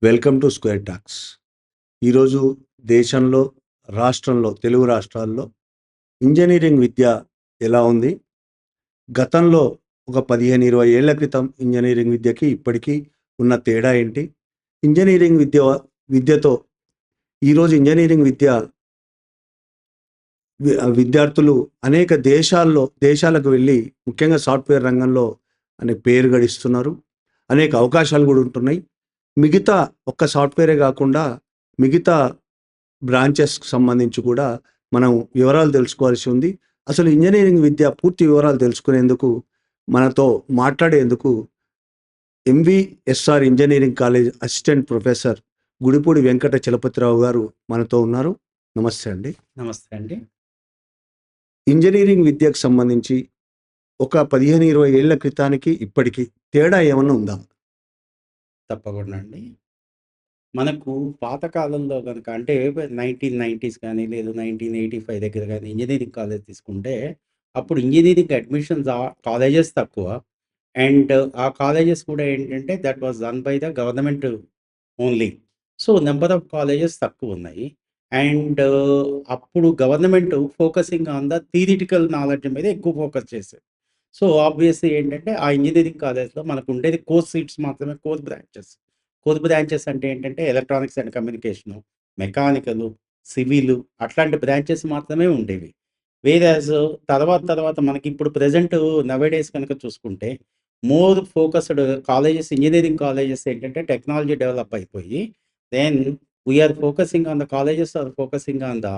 Welcome to square talks. ఈరోజు దేశంలో, రాష్ట్రంలో, తెలుగు రాష్ట్రాల్లో ఇంజనీరింగ్ విద్య ఎలా ఉంది? గతంలో ఒక 15-20 ఏళ్ల క్రితం ఇంజనీరింగ్ విద్యకి ఇప్పటికీ ఉన్న తేడా ఏంటి? ఇంజనీరింగ్ విద్యతో ఈరోజు ఇంజనీరింగ్ విద్యార్థులు అనేక దేశాలకు వెళ్ళి ముఖ్యంగా సాఫ్ట్‌వేర్ రంగంలో పేరు గడిస్తున్నారు. అనేక అవకాశాలు కూడా ఉంటున్నాయి. మిగతా ఒక్క సాఫ్ట్‌వేరే కాకుండా మిగతా బ్రాంచెస్‌కి సంబంధించి కూడా మనం వివరాలు తెలుసుకోవాల్సి ఉంది. అసలు ఇంజనీరింగ్ విద్య పూర్తి వివరాలు తెలుసుకునేందుకు మనతో మాట్లాడేందుకు MVSR engineering college assistant professor Gudipudi Venkata Chalapathirao గారు మనతో ఉన్నారు. నమస్తే అండి. నమస్తే అండి. ఇంజనీరింగ్ విద్యకు సంబంధించి ఒక 15-20 ఏళ్ల క్రితానికి ఇప్పటికి తేడా ఏమన్నా ఉందా? తప్పకుండా అండి. మనకు పాతకాలంలో గనక అంటే 1990s కానీ, లేదు 1985 దగ్గర గానీ ఇంజినీరింగ్ కాలేజ్ తీసుకుంటే, అప్పుడు ఇంజినీరింగ్ అడ్మిషన్స్ కాలేజెస్ తక్కువ. అండ్ ఆ కాలేజెస్ కూడా ఏంటంటే that was run by the government only. So, number of colleges తక్కువున్నాయి. అండ్ అప్పుడు government focusing on the theoretical knowledge మీద ఎక్కువ ఫోకస్ చేసేది. సో, ఆబ్వియస్‌లీ ఏంటంటే ఆ ఇంజినీరింగ్ కాలేజ్‌లో మనకుండేది కోర్ సీట్స్ మాత్రమే, కోర్ బ్రాంచెస్. కోర్ బ్రాంచెస్ అంటే ఏంటంటే electronics and communication, mechanical, civil అట్లాంటి బ్రాంచెస్ మాత్రమే ఉండేవి. వేరాజ్ తర్వాత మనకిప్పుడు ప్రెజెంట్ నౌఎడేస్ కనుక చూసుకుంటే more focused colleges, engineering colleges ఏంటంటే టెక్నాలజీ డెవలప్ అయిపోయి then we are focusing on the colleges are focusing on the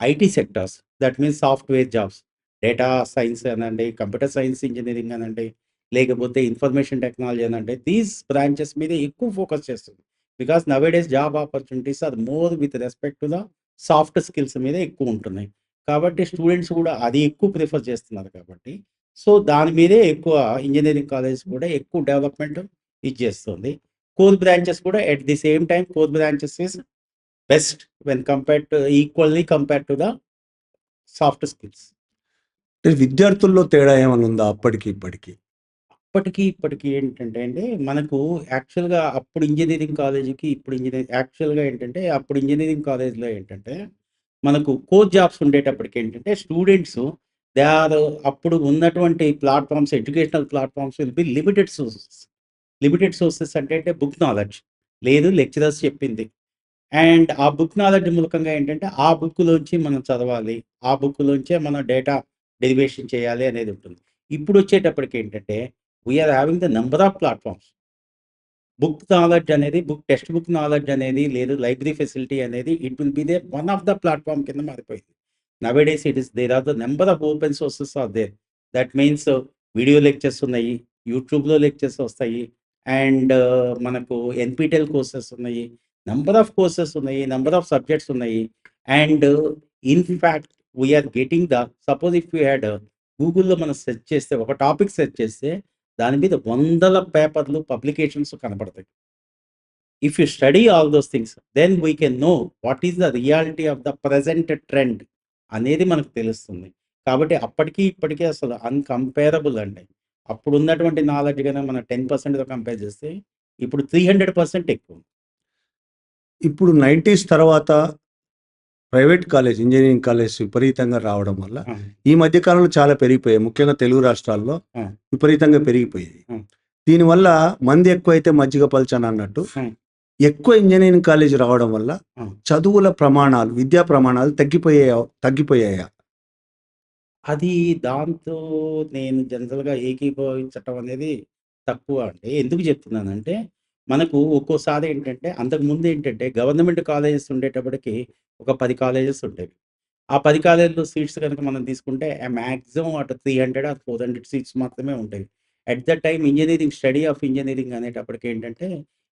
IT sectors. That means software jobs. Data science అనండి, కంప్యూటర్ సైన్స్ ఇంజినీరింగ్ అనండి, లేకపోతే information technology అనండి, these branches మీద ఎక్కువ focus చేస్తుంది. Because nowadays job opportunities are more with respect to the soft skills మీద ఎక్కువ ఉంటున్నాయి. కాబట్టి స్టూడెంట్స్ కూడా అది ఎక్కువ ప్రిఫర్ చేస్తున్నారు కాబట్టి, సో దాని మీదే ఎక్కువ ఇంజినీరింగ్ కాలేజ్ కూడా ఎక్కువ డెవలప్‌మెంట్ ఇచ్చేస్తుంది. కోర్ బ్రాంచెస్ కూడా at the same time core branches is best when equally compared to the soft skills. విద్యార్థుల్లో తేడా ఏమన్నా ఉందా అప్పటికి ఇప్పటికి? ఇప్పటికి ఏంటంటే అండి, మనకు యాక్చువల్‌గా అప్పుడు ఇంజినీరింగ్ కాలేజ్‌కి ఇప్పుడు యాక్చువల్‌గా ఏంటంటే, అప్పుడు ఇంజినీరింగ్ కాలేజ్‌లో ఏంటంటే, మనకు కోర్ జాబ్స్ ఉండేటప్పటికి ఏంటంటే, స్టూడెంట్స్ దే ఆర్ అప్పుడు ఉన్నటువంటి platforms, educational platforms will be limited sources. Limited sources అంటే బుక్ నాలెడ్జ్. లేదు లెక్చరర్స్ చెప్పింది. అండ్ ఆ బుక్ నాలెడ్జ్ మూలకంగా ఏంటంటే, ఆ బుక్‌లోంచి మనం చదవాలి. ఆ బుక్‌లోంచే మనం డేటా డెరివేషన్ చేయాలి అనేది ఉంటుంది. ఇప్పుడొచ్చేటప్పటికి ఏంటంటే, we are having the number of platforms. Textbook knowledge అనేది లేదు, లైబ్రరీ ఫెసిలిటీ అనేది it will be there one of the platform కింద మారిపోయింది. Nowadays there are the number of open sources are there. That means video lectures ఉన్నాయి. యూట్యూబ్‌లో lectures వస్తాయి. And మనకు NPTEL courses ఉన్నాయి. నంబర్ ఆఫ్ కోర్సెస్ ఉన్నాయి. నంబర్ ఆఫ్ సబ్జెక్ట్స్ ఉన్నాయి. And in fact we are getting the suppose if you had గూగుల్‌లో మనం search చేస్తే, ఒక టాపిక్ సెర్చ్ చేస్తే దాని మీద వందల పేపర్లు, పబ్లికేషన్స్ కనపడతాయి. If you study all those things, then we can know what is the reality of the present trend అనేది మనకు తెలుస్తుంది. కాబట్టి అప్పటికి, ఇప్పటికి అసలు అన్‌కంపేరబుల్ అండి. అప్పుడున్నటువంటి నాలెడ్జ్ గాని మనం 10%తో కంపేర్ చేస్తే, ఇప్పుడు 300% ఎక్కువ. ఇప్పుడు 90s తర్వాత ప్రైవేట్ కాలేజ్, ఇంజినీరింగ్ కాలేజ్ విపరీతంగా రావడం వల్ల ఆ! ఈ మధ్య కాలంలో చాలా పెరిగిపోయాయి. ముఖ్యంగా తెలుగు రాష్ట్రాల్లో ఆ! విపరీతంగా పెరిగిపోయాయి. ఆ! దీనివల్ల మంది ఎక్కువైతే మజ్జిగ పల్చనన్నట్టు ఆ! ఎక్కువ ఇంజినీరింగ్ కాలేజ్ రావడం వల్ల ఆ! చదువుల ప్రమాణాలు, విద్యా ప్రమాణాలు తగ్గిపోయాయా? అది దాంతో నేను జనరల్‌గా ఏకీభవించటం అనేది తక్కువ అండి. ఎందుకు చెప్తున్నానంటే, మనకు ఒక్కోసారి ఏంటంటే, అంతకుముందు ఏంటంటే గవర్నమెంట్ కాలేజెస్ ఉండేటప్పటికి ఒక 10 కాలేజెస్ ఉండేవి. ఆ 10 కాలేజ్‌లో సీట్స్ గనుక మనం తీసుకుంటే మాక్సిమం అటు 300 ఆర్ 400 సీట్స్ మాత్రమే ఉండేవి. At the time engineering, study of engineering అనేటప్పటికి ఏంటంటే,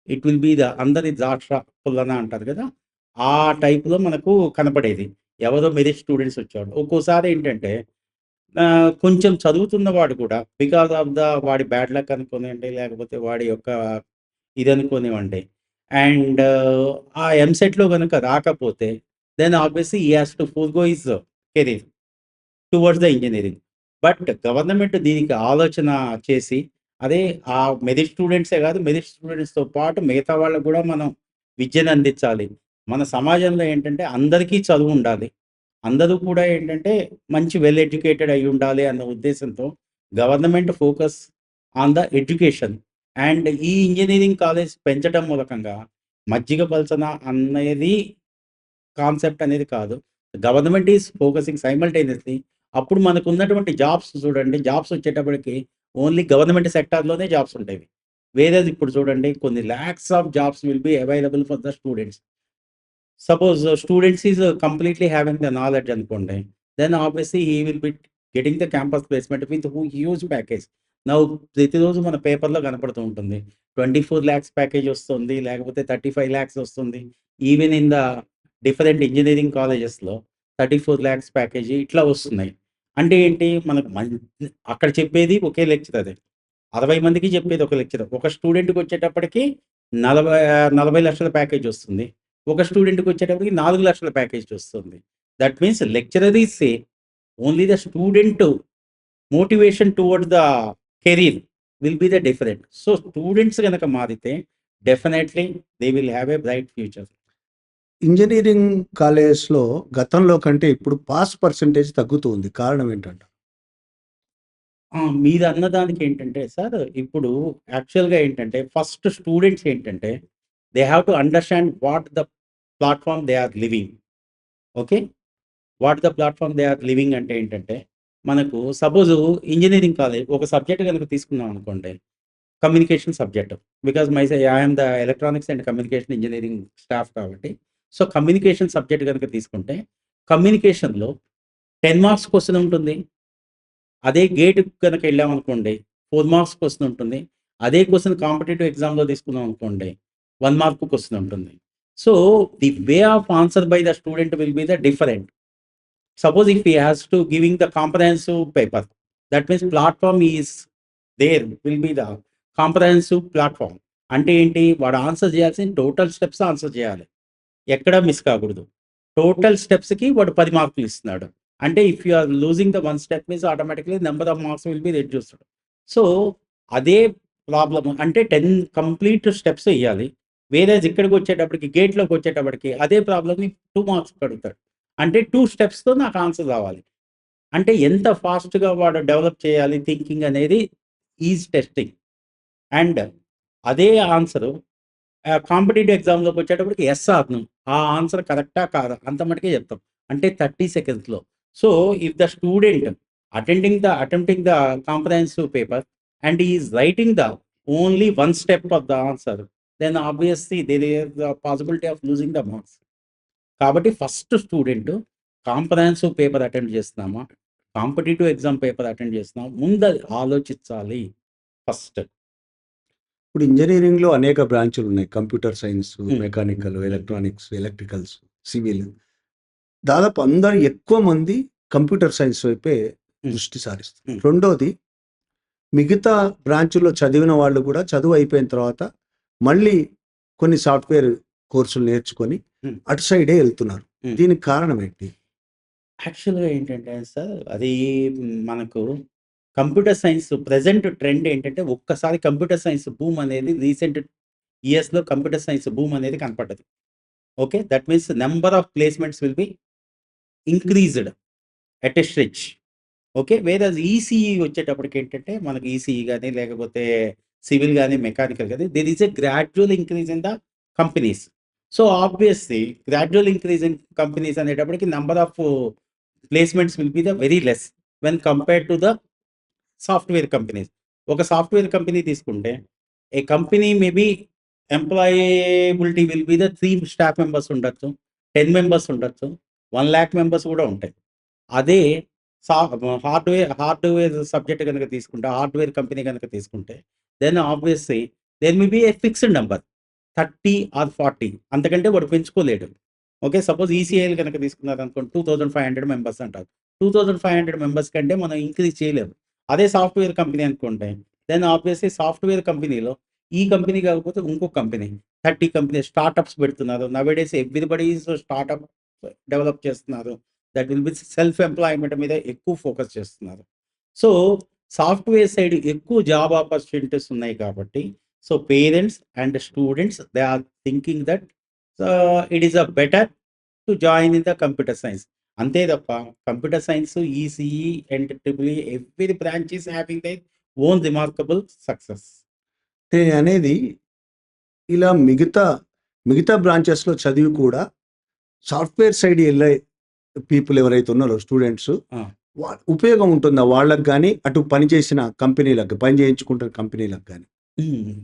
ఇట్ విల్ బి ద అందరి ద్రాక్ష పుల్లన అంటారు కదా! ఆ టైప్‌లో మనకు కనపడేది. ఎవరో మెరిట్ స్టూడెంట్స్ వచ్చేవాళ్ళు. ఒక్కోసారి ఏంటంటే కొంచెం చదువుతున్న వాడు కూడా బికాస్ ఆఫ్ వాడి బ్యాడ్ లక్ అనుకోనియండి, లేకపోతే వాడి యొక్క ఇదనుకోనివ్వండి. అండ్ ఆ ఎంసెట్‌లో గనుక రాకపోతే then obviously he has to forgo his career towards the engineering. But government దీనికి ఆలోచన చేసి, అదే ఆ మెరిట్ స్టూడెంట్సే కాదు, మెరిట్ స్టూడెంట్స్‌తో పాటు మిగతా వాళ్ళకి కూడా మనం విద్యను అందించాలి. మన సమాజంలో ఏంటంటే అందరికీ చదువు ఉండాలి. అందరూ కూడా ఏంటంటే మంచి వెల్ ఎడ్యుకేటెడ్ అయ్యి ఉండాలి అన్న ఉద్దేశంతో government focus on the education and ఈ ఇంజినీరింగ్ కాలేజ్ పెంచడం మూలకంగా మజ్జిగ పల్సన అనేది కాన్సెప్ట్ అనేది కాదు. Government is focusing simultaneously. అప్పుడు మనకున్నటువంటి జాబ్స్ చూడండి. జాబ్స్ వచ్చేటప్పటికి ఓన్లీ గవర్నమెంట్ సెక్టార్‌లోనే జాబ్స్ ఉండేవి. వేరేది ఇప్పుడు చూడండి కొన్ని lakhs of jobs will be available for the students. Suppose students is completely having the knowledge అనుకోండి. Then obviously he will be getting the campus placement with huge package. Now ప్రతిరోజు మన పేపర్‌లో కనపడుతూ ఉంటుంది. 24,00,000 ప్యాకేజ్ వస్తుంది. లేకపోతే 35,00,000 వస్తుంది. Even in the different engineering కాలేజెస్‌లో 34,00,000 ప్యాకేజీ ఇట్లా వస్తున్నాయి. అంటే ఏంటి మనకు అక్కడ చెప్పేది ఒకే లెక్చరరే. 60 మందికి చెప్పేది ఒక లెక్చరర్. ఒక స్టూడెంట్‌కి వచ్చేటప్పటికి 40,00,000 ప్యాకేజ్ వస్తుంది. ఒక స్టూడెంట్‌కి వచ్చేటప్పటికి 4,00,000 ప్యాకేజ్ వస్తుంది. That means lecturer is same. Only the student motivation towards the career will be the different. So students గనక మారితే definitely they will have a bright future. Engineering కాలేజెస్‌లో గతంలో కంటే ఇప్పుడు పాస్ పర్సెంటేజ్ తగ్గుతూ ఉంది. కారణం ఏంటంట? మీరన్న దానికి ఏంటంటే సార్, ఇప్పుడు యాక్చువల్‌గా ఏంటంటే ఫస్ట్ స్టూడెంట్స్ ఏంటంటే they have to understand what the platform they are living. Okay. What the platform they are living అంటే ఏంటంటే, మనకు సపోజు ఇంజినీరింగ్ కాలేజ్ ఒక సబ్జెక్ట్ గనుక తీసుకున్నాం అనుకోండి. Communication subject. Because I am the electronics and communication engineering staff కాబట్టి. So, communication subject గనుక తీసుకుంటే, కమ్యూనికేషన్‌లో 10 మార్క్స్ క్వెషన్ ఉంటుంది. అదే గేట్ గనక ఎళ్ళామనుకోండి 4 మార్క్స్ క్వెషన్ ఉంటుంది. అదే క్వెషన్ కాంపిటీటివ్ ఎగ్జామ్‌లో తీసుకున్నాం అనుకోండి 1 మార్క్ క్వెషన్ ఉంటుంది. So, the way of answer by the student will be the different. Suppose if he has to giving the comprehensive paper, that means platform is there will be the comprehensive platform. అంటే ఏంటి? వాడు answer చేయాల్సిన total steps answer చేయాలి. ఎక్కడ miss కాకూడదు. Total స్టెప్స్‌కి వాడు 10 మార్కులు ఇస్తున్నాడు. అంటే if you are losing the one step means automatically number of marks will be reduced. So, అదే ప్రాబ్లమ్ అంటే 10 కంప్లీట్ స్టెప్స్ ఎయ్యాలి. వేరేజ్ ఇక్కడికొచ్చేటప్పటికి గేట్‌లోకొచ్చేటప్పటికి అదే ప్రాబ్లమ్‌ని 2 మార్క్స్‌కి అడుగుతాడు. అంటే 2 స్టెప్స్‌తో నాకు ఆన్సర్ రావాలి. అంటే ఎంత ఫాస్ట్‌గా వాడు డెవలప్ చేయాలి థింకింగ్ అనేది ఈజ్ టెస్టింగ్. అండ్ అదే ఆన్సరు కాంపిటీటివ్ ఎగ్జామ్‌లోకొచ్చేటప్పటికి యెస్ ఆర్ నో. ఆ ఆన్సర్ కరెక్టా? కాదా? అంత మటుకే చెప్తాం. అంటే 30 సెకండ్స్‌లో. So, if the student attempting the comprehensive paper and he is writing the only one step of the answer, then obviously there is the possibility of losing the marks. కాబట్టి first student comprehensive paper attempt చేస్తున్నామా? Competitive exam paper attempt చేస్తున్నామా? ముందు అది ఆలోచించాలి first. ఇప్పుడు ఇంజినీరింగ్‌లో అనేక బ్రాంచులు ఉన్నాయి. కంప్యూటర్ సైన్స్, హ్మ్. Mechanical, electronics, electricals, civil. దాదాపు అందరూ ఎక్కువ మంది కంప్యూటర్ సైన్స్ వైపే దృష్టి సారిస్తారు. హ్మ్. రెండోది మిగతా బ్రాంచుల్లో చదివిన వాళ్ళు కూడా చదువు అయిపోయిన తర్వాత మళ్ళీ కొన్ని సాఫ్ట్‌వేర్ కోర్సులు నేర్చుకొని హ్మ్. అటు సైడే ఎళ్తున్నారు. హ్మ్. దీనికి కారణం ఏంటి? యాక్చువల్‌గా ఏంటంటే సార్, అది మనకు కంప్యూటర్ సైన్స్ ప్రెజెంట్ ట్రెండ్ ఏంటంటే, ఒక్కసారి కంప్యూటర్ సైన్స్ బూమ్ అనేది రీసెంట్ ఇయర్స్‌లో కంప్యూటర్ సైన్స్ బూమ్ అనేది కనపడ్డది. Okay. That means number of placements will be increased at a stretch. Okay. Whereas ECE వచ్చేటప్పటికి ఏంటంటే, మనకి ఈసీఈ గాని, లేకపోతే సివిల్ గాని, మెకానికల్ గాని there is a gradual increase in the companies. So, obviously gradual increase in companies అనేటప్పటికి number of placements will be the very less when compared to the software companies. ఒక software company తీసుకుంటే, ఏ company maybe employability will be the 3 staff members ఉండొచ్చు, 10 members ఉండొచ్చు, 1,00,000 members కూడా ఉంటాయి. అదే సా hardware subject గనుక తీసుకుంటే, హార్డ్‌వేర్ కంపెనీ గనుక తీసుకుంటే, then obviously there may be a fixed number 30 or 40 అంతకంటే వాడు పెంచుకోలేడు. ఓకే. సపోజ్ ఈసీఐఎల్ గనుక తీసుకున్నారనుకోండి 2500 మెంబర్స్ అంటారు. 2500 మెంబర్స్ కంటే మనం ఇంక్రీజ్ చేయలేము. అదే సాఫ్ట్‌వేర్ కంపెనీ అనుకోండి, దెన్ ఆబ్వియస్లీ సాఫ్ట్‌వేర్ కంపెనీలో ఈ కంపెనీ కాకపోతే ఇంకో కంపెనీ 30 కంపెనీస్ స్టార్టప్స్ పెడుతున్నారు. Nowadays everybody is startup develop చేస్తున్నారు. That will be self employment మీద ఎక్కువ ఫోకస్ చేస్తున్నారు. సో, సాఫ్ట్‌వేర్ సైడ్ ఎక్కువ జాబ్ ఆపర్చునిటీస్ ఉన్నాయి కాబట్టి, so, parents and students they are thinking that so it is a better to join in the computer science. అంతే తప్ప computer science, ECE and triple every branch is having their own remarkable success. నేను అనేది ఇలా మిగతా బ్రాంచెస్లో చదివి కూడా software side వెళ్ళే people ఎవరైతే ఉన్నారో స్టూడెంట్స్ ఉపయోగం ఉంటుందా వాళ్ళకి కానీ, అటు పనిచేసిన కంపెనీలకు పని చేయించుకుంటున్న కంపెనీలకు కానీ?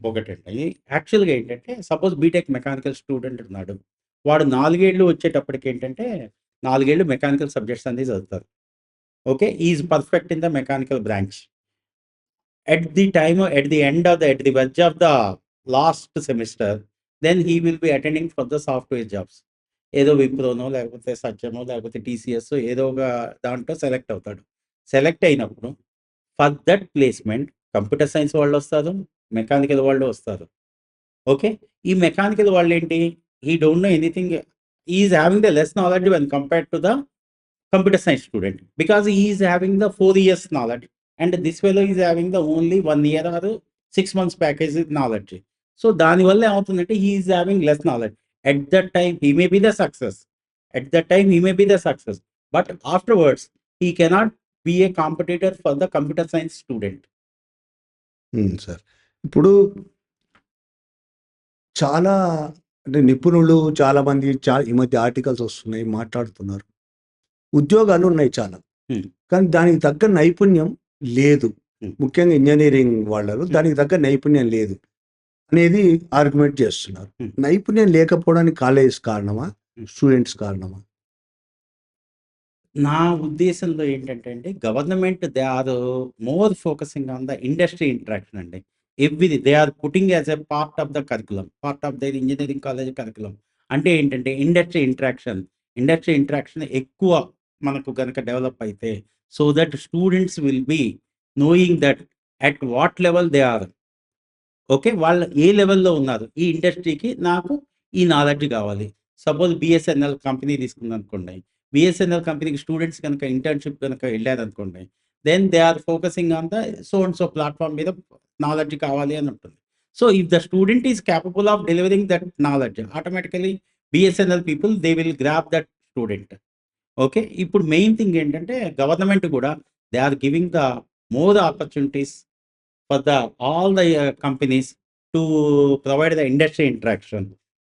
ఒకటండి, యాక్చువల్గా ఏంటంటే సపోజ్ బీటెక్ మెకానికల్ స్టూడెంట్ ఉన్నాడు, వాడు 4 ఏళ్ళు వచ్చేటప్పటికి ఏంటంటే 4 ఏళ్ళు మెకానికల్ సబ్జెక్ట్స్ అనేది చదువుతారు. Okay, is perfect in the mechanical branch. At the time, at the end of at the verge of the last semester, then he will be attending for the software jobs. ఏదో విప్రోనో లేకపోతే సత్యమో లేకపోతే TCS ఏదో ఒక దాంట్లో select అవుతాడు. Select అయినప్పుడు for that placement computer science వాళ్ళు వస్తారు, మెకానికల్ వాళ్ళు వస్తారు. ఓకే, ఈ మెకానికల్ వాళ్ళు ఏంటి, he don't know anything, is having the less knowledge when compared to the computer science student, because he is having the 4 years knowledge and this fellow is having the only 1 year or 6 months package knowledge. So దాని వల్ల ఏమవుతుందంటే he is having less knowledge. At that time he may be the success, but afterwards he cannot be a competitor for the computer science student. Sir, ఇప్పుడు చాలా అంటే నిపుణులు చాలామంది ఈ మధ్య ఆర్టికల్స్ వస్తున్నాయి, మాట్లాడుతున్నారు. ఉద్యోగాలు ఉన్నాయి చాలా, కానీ దానికి తగ్గ నైపుణ్యం లేదు. ముఖ్యంగా ఇంజనీరింగ్ వాళ్ళలో దానికి తగ్గ నైపుణ్యం లేదు అనేది ఆర్గ్యుమెంట్ చేస్తున్నారు. నైపుణ్యం లేకపోవడానికి కాలేజెస్ కారణమా, స్టూడెంట్స్ కారణమా? నా ఉద్దేశంలో ఏంటంటే అండి, government they are more focusing on the industry interaction అండి. They are putting as a part of the curriculum, part of the engineering college curriculum. అంటే ఏంటంటే ఇండస్ట్రీ ఇంటరాక్షన్ ఎక్కువ మనకు కనుక డెవలప్ అయితే, so that students will be knowing that at what level they are. Okay, వాళ్ళు ఏ లెవెల్లో ఉన్నారు, ఈ ఇండస్ట్రీకి నాకు ఈ నాలెడ్జ్ కావాలి. సపోజ్ బిఎస్ఎన్ఎల్ కంపెనీ తీసుకుంది అనుకోండి, బిఎస్ఎన్ఎల్ కంపెనీకి స్టూడెంట్స్ కనుక ఇంటర్న్షిప్ కనుక వెళ్ళారనుకోండి, then they are focusing on the so and so platform మీద నాలెడ్జ్ కావాలి అని ఉంటుంది. So if the student is capable of delivering that knowledge, automatically BSNL people they will grab that student. Okay, ఇప్పుడు main thing ఏంటంటే government కూడా they are giving the more opportunities for the all the companies to provide the industry interaction.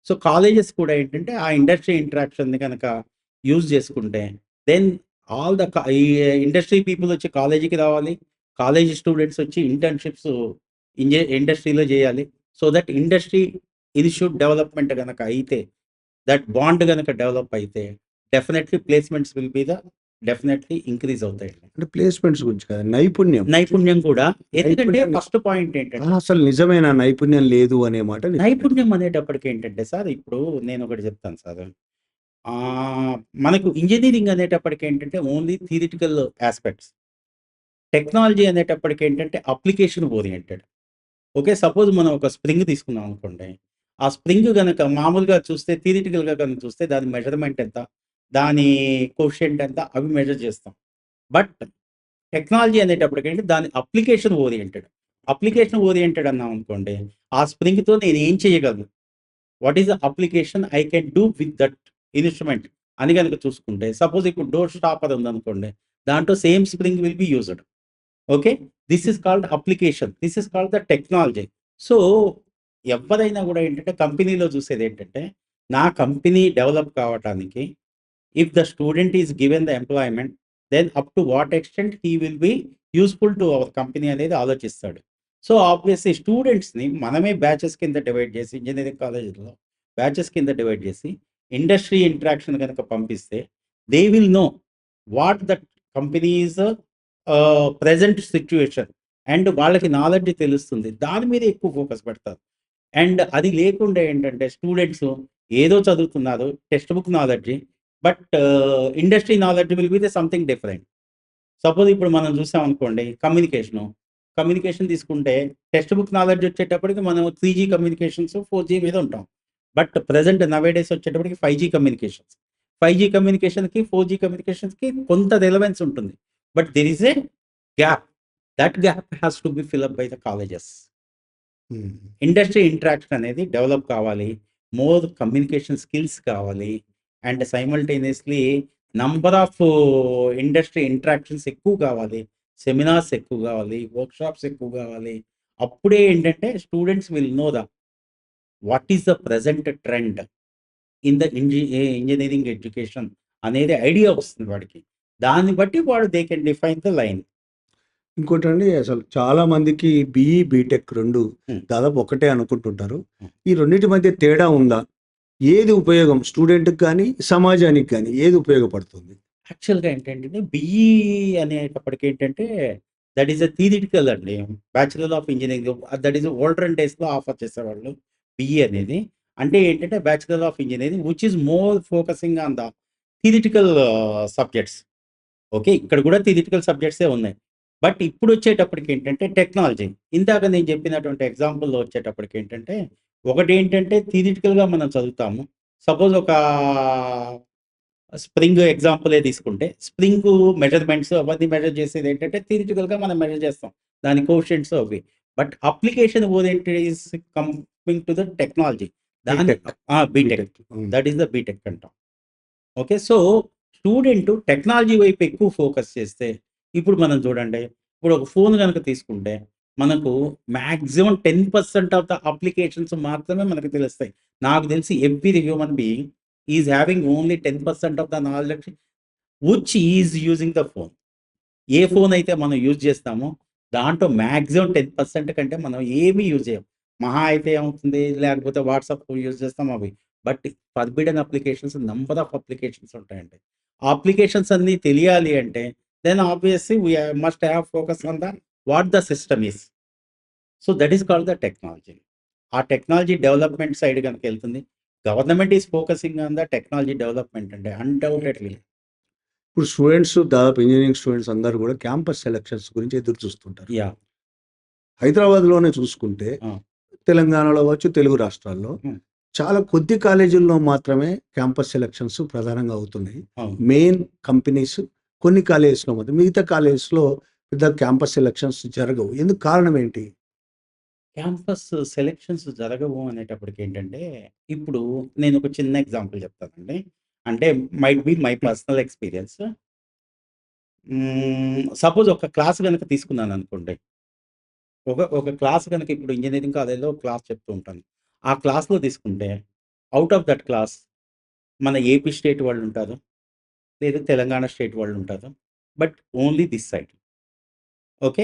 So colleges కూడా ఏంటంటే ఆ industry ఇంటరాక్షన్ని కనుక use చేసుకుంటే, then all the ఈ ఇండస్ట్రీ పీపుల్ వచ్చి కాలేజీకి రావాలి, కాలేజీ స్టూడెంట్స్ వచ్చి ఇంటర్న్షిప్స్ ఇండస్ట్రీలో చేయాలి. So that industry institute development కనుక అయితే, దట్ బాండ్ కనుక డెవలప్ అయితే, definitely placements will be the definitely increase అవుతాయి. అంటే ప్లేస్మెంట్స్ గురించి కదా, నైపుణ్యం కూడా. ఎందుకంటే ఫస్ట్ పాయింట్ ఏంటంటే అసలు నిజమైన నైపుణ్యం లేదు అనే మాట నైపుణ్యం అనేటప్పటికి ఏంటంటే సార్, ఇప్పుడు నేను ఒకటి చెప్తాను సార్, మనకు ఇంజనీరింగ్ అనేటప్పటికి ఏంటంటే ఓన్లీ థియరిటికల్ ఆస్పెక్ట్స్. టెక్నాలజీ అనేటప్పటికి ఏంటంటే అప్లికేషన్ ఓరియంటెడ్. ఓకే, సపోజ్ మనం ఒక స్ప్రింగ్ తీసుకున్నాం అనుకోండి, ఆ స్ప్రింగ్ కనుక మామూలుగా చూస్తే థియరిటికల్గా కనుక చూస్తే దాని మెజర్మెంట్ ఎంత, దాని కోషియంట్ ఎంత, అవి మెజర్ చేస్తాం. బట్ టెక్నాలజీ అనేటప్పటికంటే దాని అప్లికేషన్ ఓరియంటెడ్ అన్నాం అనుకోండి, ఆ స్ప్రింగ్తో నేను ఏం చేయగలను, what is the application I can do with that instrument అని కనుక చూసుకుంటే, సపోజ్ ఇప్పుడు డోర్ స్టాపర్ ఉందనుకోండి, దాంట్లో same spring will be used. Okay, this is called application, this is called the technology. So ఎవరైనా కూడా ఏంటంటే కంపెనీలో చూసేది ఏంటంటే, నా కంపెనీ డెవలప్ కావటానికి if the student is given the employment, then up to what extent he will be useful to our company అనేది ఆలోచిస్తాడు. సో ఆబ్వియస్లీ స్టూడెంట్స్ని మనమే బ్యాచెస్ కింద డివైడ్ చేసి, ఇంజనీరింగ్ కాలేజీలో బ్యాచెస్ కింద డివైడ్ చేసి ఇండస్ట్రీ ఇంటరాక్షన్ కనుక పంపిస్తే, they will know what that company is present situation and వాళ్ళకి నాలెడ్జ్ తెలుస్తుంది, దాని మీద ఎక్కువ ఫోకస్ పెడతారు. అండ్ అది లేకుండా ఏంటంటే స్టూడెంట్స్ ఏదో చదువుతున్నారు, text book knowledge, but industry knowledge will be the something different. Suppose ఇప్పుడు మనం చూసాం అనుకోండి, కమ్యూనికేషన్ తీసుకుంటే టెక్స్ట్ బుక్ నాలెడ్జ్ వచ్చేటప్పటికి మనం 3G కమ్యూనికేషన్స్ 4G మీద ఉంటాం. బట్ ప్రజెంట్ నవేడేస్ వచ్చేటప్పటికి 5G కమ్యూనికేషన్స్. 5G కమ్యూనికేషన్కి 4G కమ్యూనికేషన్స్కి కొంత రిలవెన్స్ ఉంటుంది, but there is a gap. That gap has to be fill up by the colleges. Industry interaction అనేది develop కావాలి. More communication skills కావాలి. And simultaneously number of industry interactions ఎక్కువ కావాలి. Seminars ఎక్కువ కావాలి. Workshops ఎక్కువ కావాలి. అప్పుడే ఏంటంటే students will know what is the present trend in the engineering education అనేది ఐడియా వస్తుంది వాడికి. దాన్ని బట్టి వాడు they can define the line. ఇంకోటండి అసలు చాలా మందికి బీఈ, బీటెక్ 2 హ్మ్. దాదాపు ఒకటే అనుకుంటుంటారు. హ్మ్. ఈ రెండిటి మధ్య తేడా ఉందా? ఏది ఉపయోగం స్టూడెంట్‌కి గాని, సమాజానికి గాని ఏది ఉపయోగపడుతుంది? యాక్చువల్‌గా ఏంటంటే బీఈ అనేటప్పటికి ఏంటంటే దట్ ఈస్ ఎ థియరిటికల్ అండి. Bachelor of engineering that is olden డేస్‌లో ఆఫర్ చేసేవాళ్ళు బీఈ అనేది. అంటే ఏంటంటే bachelor of engineering which is more focusing on the theoretical subjects. Okay. ఇక్కడ కూడా థియరిటికల్ సబ్జెక్ట్సే ఉన్నాయి. బట్ ఇప్పుడొచ్చేటప్పటికి ఏంటంటే టెక్నాలజీ. ఇందాక నేను చెప్పినటువంటి ఎగ్జాంపుల్‌లో వచ్చేటప్పటికి ఏంటంటే, ఒకటేంటంటే థియరిటికల్‌గా మనం చదువుతాము. సపోజ్ ఒక స్ప్రింగ్ ఎగ్జాంపులే తీసుకుంటే, స్ప్రింగు మెజర్‌మెంట్స్ అవన్నీ మెజర్ చేసేదేంటంటే థియరిటికల్‌గా మనం మెజర్ చేస్తాం. దాని కోఎఫిషియంట్స్ అవి. But application oriented is coming to the technology. దాన్ని బీటెక్. బీటెక్. హ్మ్. దట్ ఈస్ ద బీటెక్ అంటాం. ఓకే. సో, స్టూడెంటు టెక్నాలజీ వైపు ఎక్కువ ఫోకస్ చేస్తే, ఇప్పుడు మనం చూడండి, ఇప్పుడు ఒక ఫోన్ గనుక తీసుకుంటే, మనకు మాక్సిమం 10% ఆఫ్ ద అప్లికేషన్స్ మాత్రమే మనకు తెలుస్తాయి. నాకు తెలిసి every human being is having only 10% of the knowledge which is using the phone. A phone అయితే మనం యూజ్ చేస్తామో, దాంట్లో మాక్సిమం 10% కంటే మనం ఏమీ యూజ్ చేయం. మహా అయితే ఏమవుతుంది, లేకపోతే వాట్సాప్ యూజ్ చేస్తాం అవి. But forbidden applications number of applications ఉంటాయండి. ఆ అప్లికేషన్స్ అన్నీ తెలియాలి అంటే, then obviously must have focus on the what the system is. So, that is called the technology. ఆ టెక్నాలజీ డెవలప్‌మెంట్ సైడ్ గనుకెళ్తుంది. Government is focusing on the technology development అండి undoubtedly. ఇప్పుడు students దాదాపు ఇంజినీరింగ్ స్టూడెంట్స్ అందరూ కూడా campus selections గురించి ఎదురు చూస్తుంటారు. యాహ్! హైదరాబాద్‌లోనే చూసుకుంటే, ఆ! తెలంగాణలో అవ్వచ్చు, తెలుగు రాష్ట్రాల్లో హ్మ్. చాలా కొద్ది కాలేజీల్లో మాత్రమే క్యాంపస్ సెలక్షన్స్ ప్రధానంగా అవుతున్నాయి. అవును. మెయిన్ కంపెనీస్ కొన్ని కాలేజెస్‌లో మాత్రం. మిగతా కాలేజెస్‌లో పెద్ద క్యాంపస్ సెలక్షన్స్ జరగవు. ఎందుకు కారణం ఏంటి? క్యాంపస్ సెలక్షన్స్ జరగవు అనేటప్పటికేంటంటే, ఇప్పుడు నేనొక చిన్న ఎగ్జాంపుల్ చెప్తానండి. అంటే might be my personal experience. Suppose ఒక క్లాస్ గనక తీసుకున్నాననుకోండి. ఒక క్లాస్ గనక ఇప్పుడు ఇంజినీరింగ్ కాలేజ్‌లో క్లాస్ చెప్తూ ఉంటాను. ఆ క్లాస్‌లో తీసుకుంటే, ఔట్ ఆఫ్ దట్ క్లాస్ మన ఏపీ స్టేట్ వాళ్ళుంటారు. లేదా తెలంగాణ స్టేట్ వాళ్ళుంటారు. But only this side. Okay.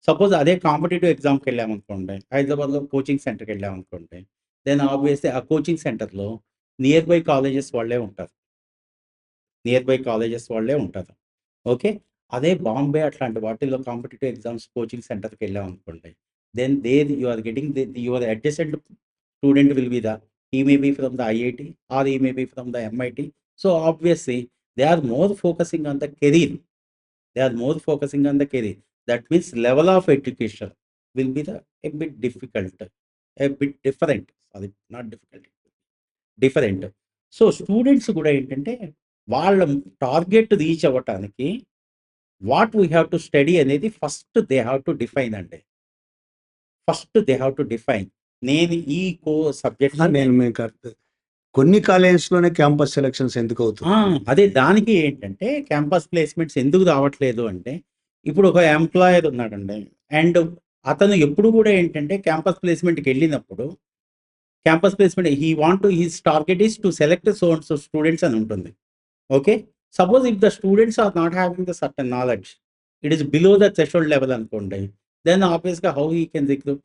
Suppose అదే కాంపిటీటివ్ ఎగ్జామ్‌కెళ్ళామనుకోండి. హైదరాబాద్‌లో కోచింగ్ సెంటర్‌కెళ్ళామనుకోండి. దెన్ ఆబ్వియస్‌లీ ఆ కోచింగ్ సెంటర్‌లో నియర్ బై కాలేజెస్ వాళ్ళే ఉంటారు. నియర్ బై కాలేజెస్ వాళ్ళే ఉంటారు. ఓకే. అదే బాంబే అట్లాంటి వాటిల్లో కాంపిటీటివ్ ఎగ్జామ్స్ కోచింగ్ సెంటర్‌కెళ్ళామనుకోండి. Then there you are getting your adjacent student will be he may be from the IIT or he may be from the MIT. So, obviously they are more focusing on the career. They are more focusing on the career. That means level of education will be a bit difficult, a bit different. Sorry, not difficult, different. So, students కూడా ఏంటంటే, వాళ్ళ target reach అవ్వటానికి what we have to study అనేది first they have to define అండి. First they have to define. నేను ఈ సబ్జెక్ట్‌లో నేను మీకు కొన్ని కాలేజెస్‌లోనే క్యాంపస్ సెలక్షన్స్ ఎందుకు ఆ! అవుతున్నాయి? అదే దానికి ఏంటంటే క్యాంపస్ ప్లేస్‌మెంట్స్ ఎందుకు రావట్లేదు అంటే, ఇప్పుడు ఒక ఎంప్లాయర్ ఉన్నాడండి. అండ్ అతను ఎప్పుడు కూడా ఏంటంటే క్యాంపస్ ప్లేస్‌మెంట్‌కెళ్ళినప్పుడు campus placement his target is to select so and so students అని ఉంటుంది. Okay. Suppose if the students are not having the certain knowledge, it is below the threshold level అనుకోండి. Then ఆబ్వియస్‌గా how he can recruit.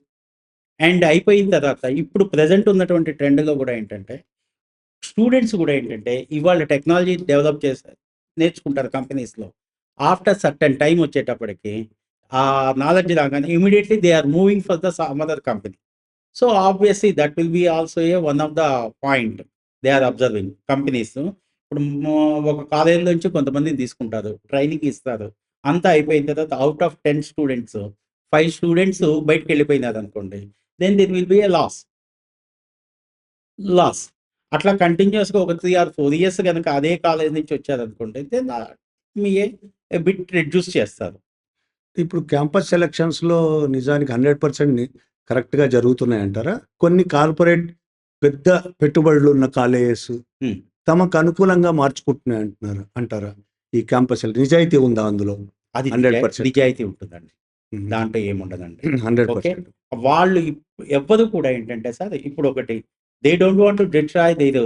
And అయిపోయిన తర్వాత ఇప్పుడు present ఉన్నటువంటి ట్రెండ్‌లో కూడా ఏంటంటే స్టూడెంట్స్ కూడా ఏంటంటే, ఇవాళ టెక్నాలజీ డెవలప్ నేర్చుకుంటారు కంపెనీస్‌లో. ఆఫ్టర్ సర్టెన్ టైమ్ వచ్చేటప్పటికి, ఆ నాలెడ్జ్ రాగానే immediately they are moving for the some other company. So, obviously that will be also one of the point they are observing companies. ఇప్పుడు ఒక కాలేజ్ నుంచి కొంతమందిని తీసుకుంటారు. ట్రైనింగ్ ఇస్తారు. అంతా అయిపోయిన తర్వాత ఔట్ ఆఫ్ 10 స్టూడెంట్స్, 5 స్టూడెంట్స్ బయటికెళ్ళిపోయినారనుకోండి. Then there will be a loss. అట్లా కంటిన్యూయస్‌గా ఒక 3 ఆర్ 4 ఇయర్స్ గనక అదే కాలేజ్ నుంచి వచ్చారనుకోండి. దెన్ మీ బిట్ రెడ్యూస్ చేస్తారు. ఇప్పుడు క్యాంపస్ సెలక్షన్స్‌లో నిజానికి 100% కరెక్ట్‌గా జరుగుతున్నాయంటారా? కొన్ని కార్పొరేట్ పెద్ద పెట్టుబడులు ఉన్న కాలేజెస్ హ్మ్. తమకు అనుకూలంగా మార్చుకుంటున్నాయి అంటారా? ఈ క్యాంపస్‌లు నిజాయితీ ఉందా అందులో? అది 100%. నిజాయితీ ఉంటుందండి. హుహు. దాంట్లో ఏముండదండి. ఓకే. 100%. వాళ్ళు ఎవ్వరు కూడా ఏంటంటే సార్ ఇప్పుడొకటి they don't want to destroy their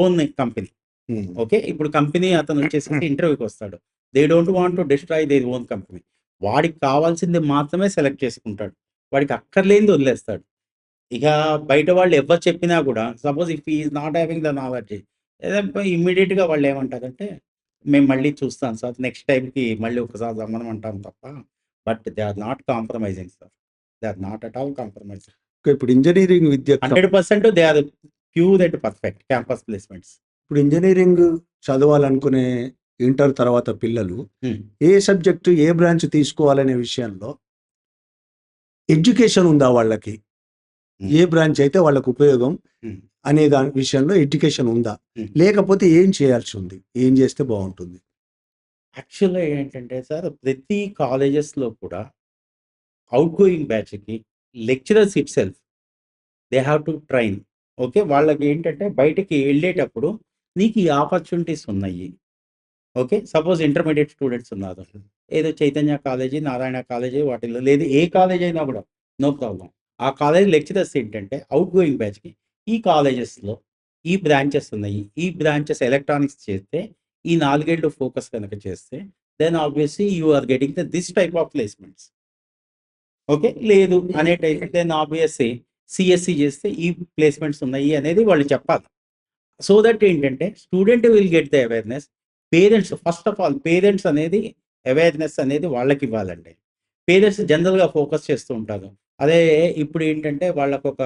own company. Hmm. Okay. ఇప్పుడు కంపెనీ అతను వచ్చేసేసి ఇంటర్వ్యూకొస్తాడు. They don't want to destroy their own company. వాడికి కావాల్సింది మాత్రమే సెలెక్ట్ చేసుకుంటాడు. వాడికి అక్కర్లేనిది వదిలేస్తాడు. ఇక బయట వాళ్ళు ఎవ్వరు చెప్పినా గూడా suppose if he is not having the knowledge ఇమ్మీడియేట్‌గా వాళ్ళేమంటారంటే, మేము మళ్ళీ చూస్తాం సార్. నెక్స్ట్ టైమ్‌కి మళ్ళీ ఒకసారి రమ్మనమంటాం తప్ప, but they are not compromising sir. They are not at all compromising. ఇప్పుడు ఇంజినీరింగ్ విద్యకు 100% they are pure and perfect campus placements. ఇప్పుడు ఇంజినీరింగ్ చదవాలనుకునే ఇంటర్ తర్వాత పిల్లలు హ్మ్. ఏ సబ్జెక్టు, ఏ బ్రాంచ్ తీసుకోవాలనే విషయంలో ఎడ్యుకేషన్ ఉందా వాళ్ళకి? హ్మ్. ఏ బ్రాంచ్ అయితే వాళ్ళకు ఉపయోగం హ్మ్. అనే దాని విషయంలో ఎడ్యుకేషన్ ఉందా? హ్మ్. లేకపోతే ఏం చేయాల్సి ఉంది? ఏం చేస్తే బావుంటుంది? యాక్చువల్‌గా ఏంటంటే సార్ ప్రతి కాలేజెస్‌లో కూడా ఔట్ గోయింగ్ బ్యాచ్‌కి lecturers itself they have to train. Okay. వాళ్ళకేంటంటే బయటికి ఎళ్ళేటప్పుడు నీకు ఈ ఆపర్చునిటీస్ ఉన్నాయి. ఓకే. సపోజ్ ఇంటర్మీడియేట్ స్టూడెంట్స్ ఉన్నారు. ఏదో చైతన్య కాలేజీ, నారాయణ కాలేజీ వాటిల్లో లేదు ఏ కాలేజ్ అయినా గూడా నో ప్రాబ్లమ్. ఆ కాలేజ్ లెక్చరర్స్ ఏంటంటే ఔట్ గోయింగ్ బ్యాచ్‌కి ఈ కాలేజెస్‌లో ఈ బ్రాంచెస్ ఉన్నాయి. ఈ బ్రాంచెస్ ఎలక్ట్రానిక్స్ చేస్తే ఈ 4 ఏళ్ళు ఫోకస్ గనక చేస్తే then obviously you are getting this type of placements. Okay. లేదు అనేటైతే దెన్ ఆబ్వియస్‌లీ సీఎస్‌సి చేస్తే ఈ ప్లేస్‌మెంట్స్ ఉన్నాయి అనేది వాళ్ళు చెప్పాలి. సో దట్ ఏంటంటే student will get the awareness. Parents first of all parents అనేది అవేర్‌నెస్ అనేది వాళ్ళకివ్వాలండి. పేరెంట్స్ జనరల్‌గా ఫోకస్ చేస్తూ ఉంటారు. అదే ఇప్పుడేంటంటే వాళ్ళకొక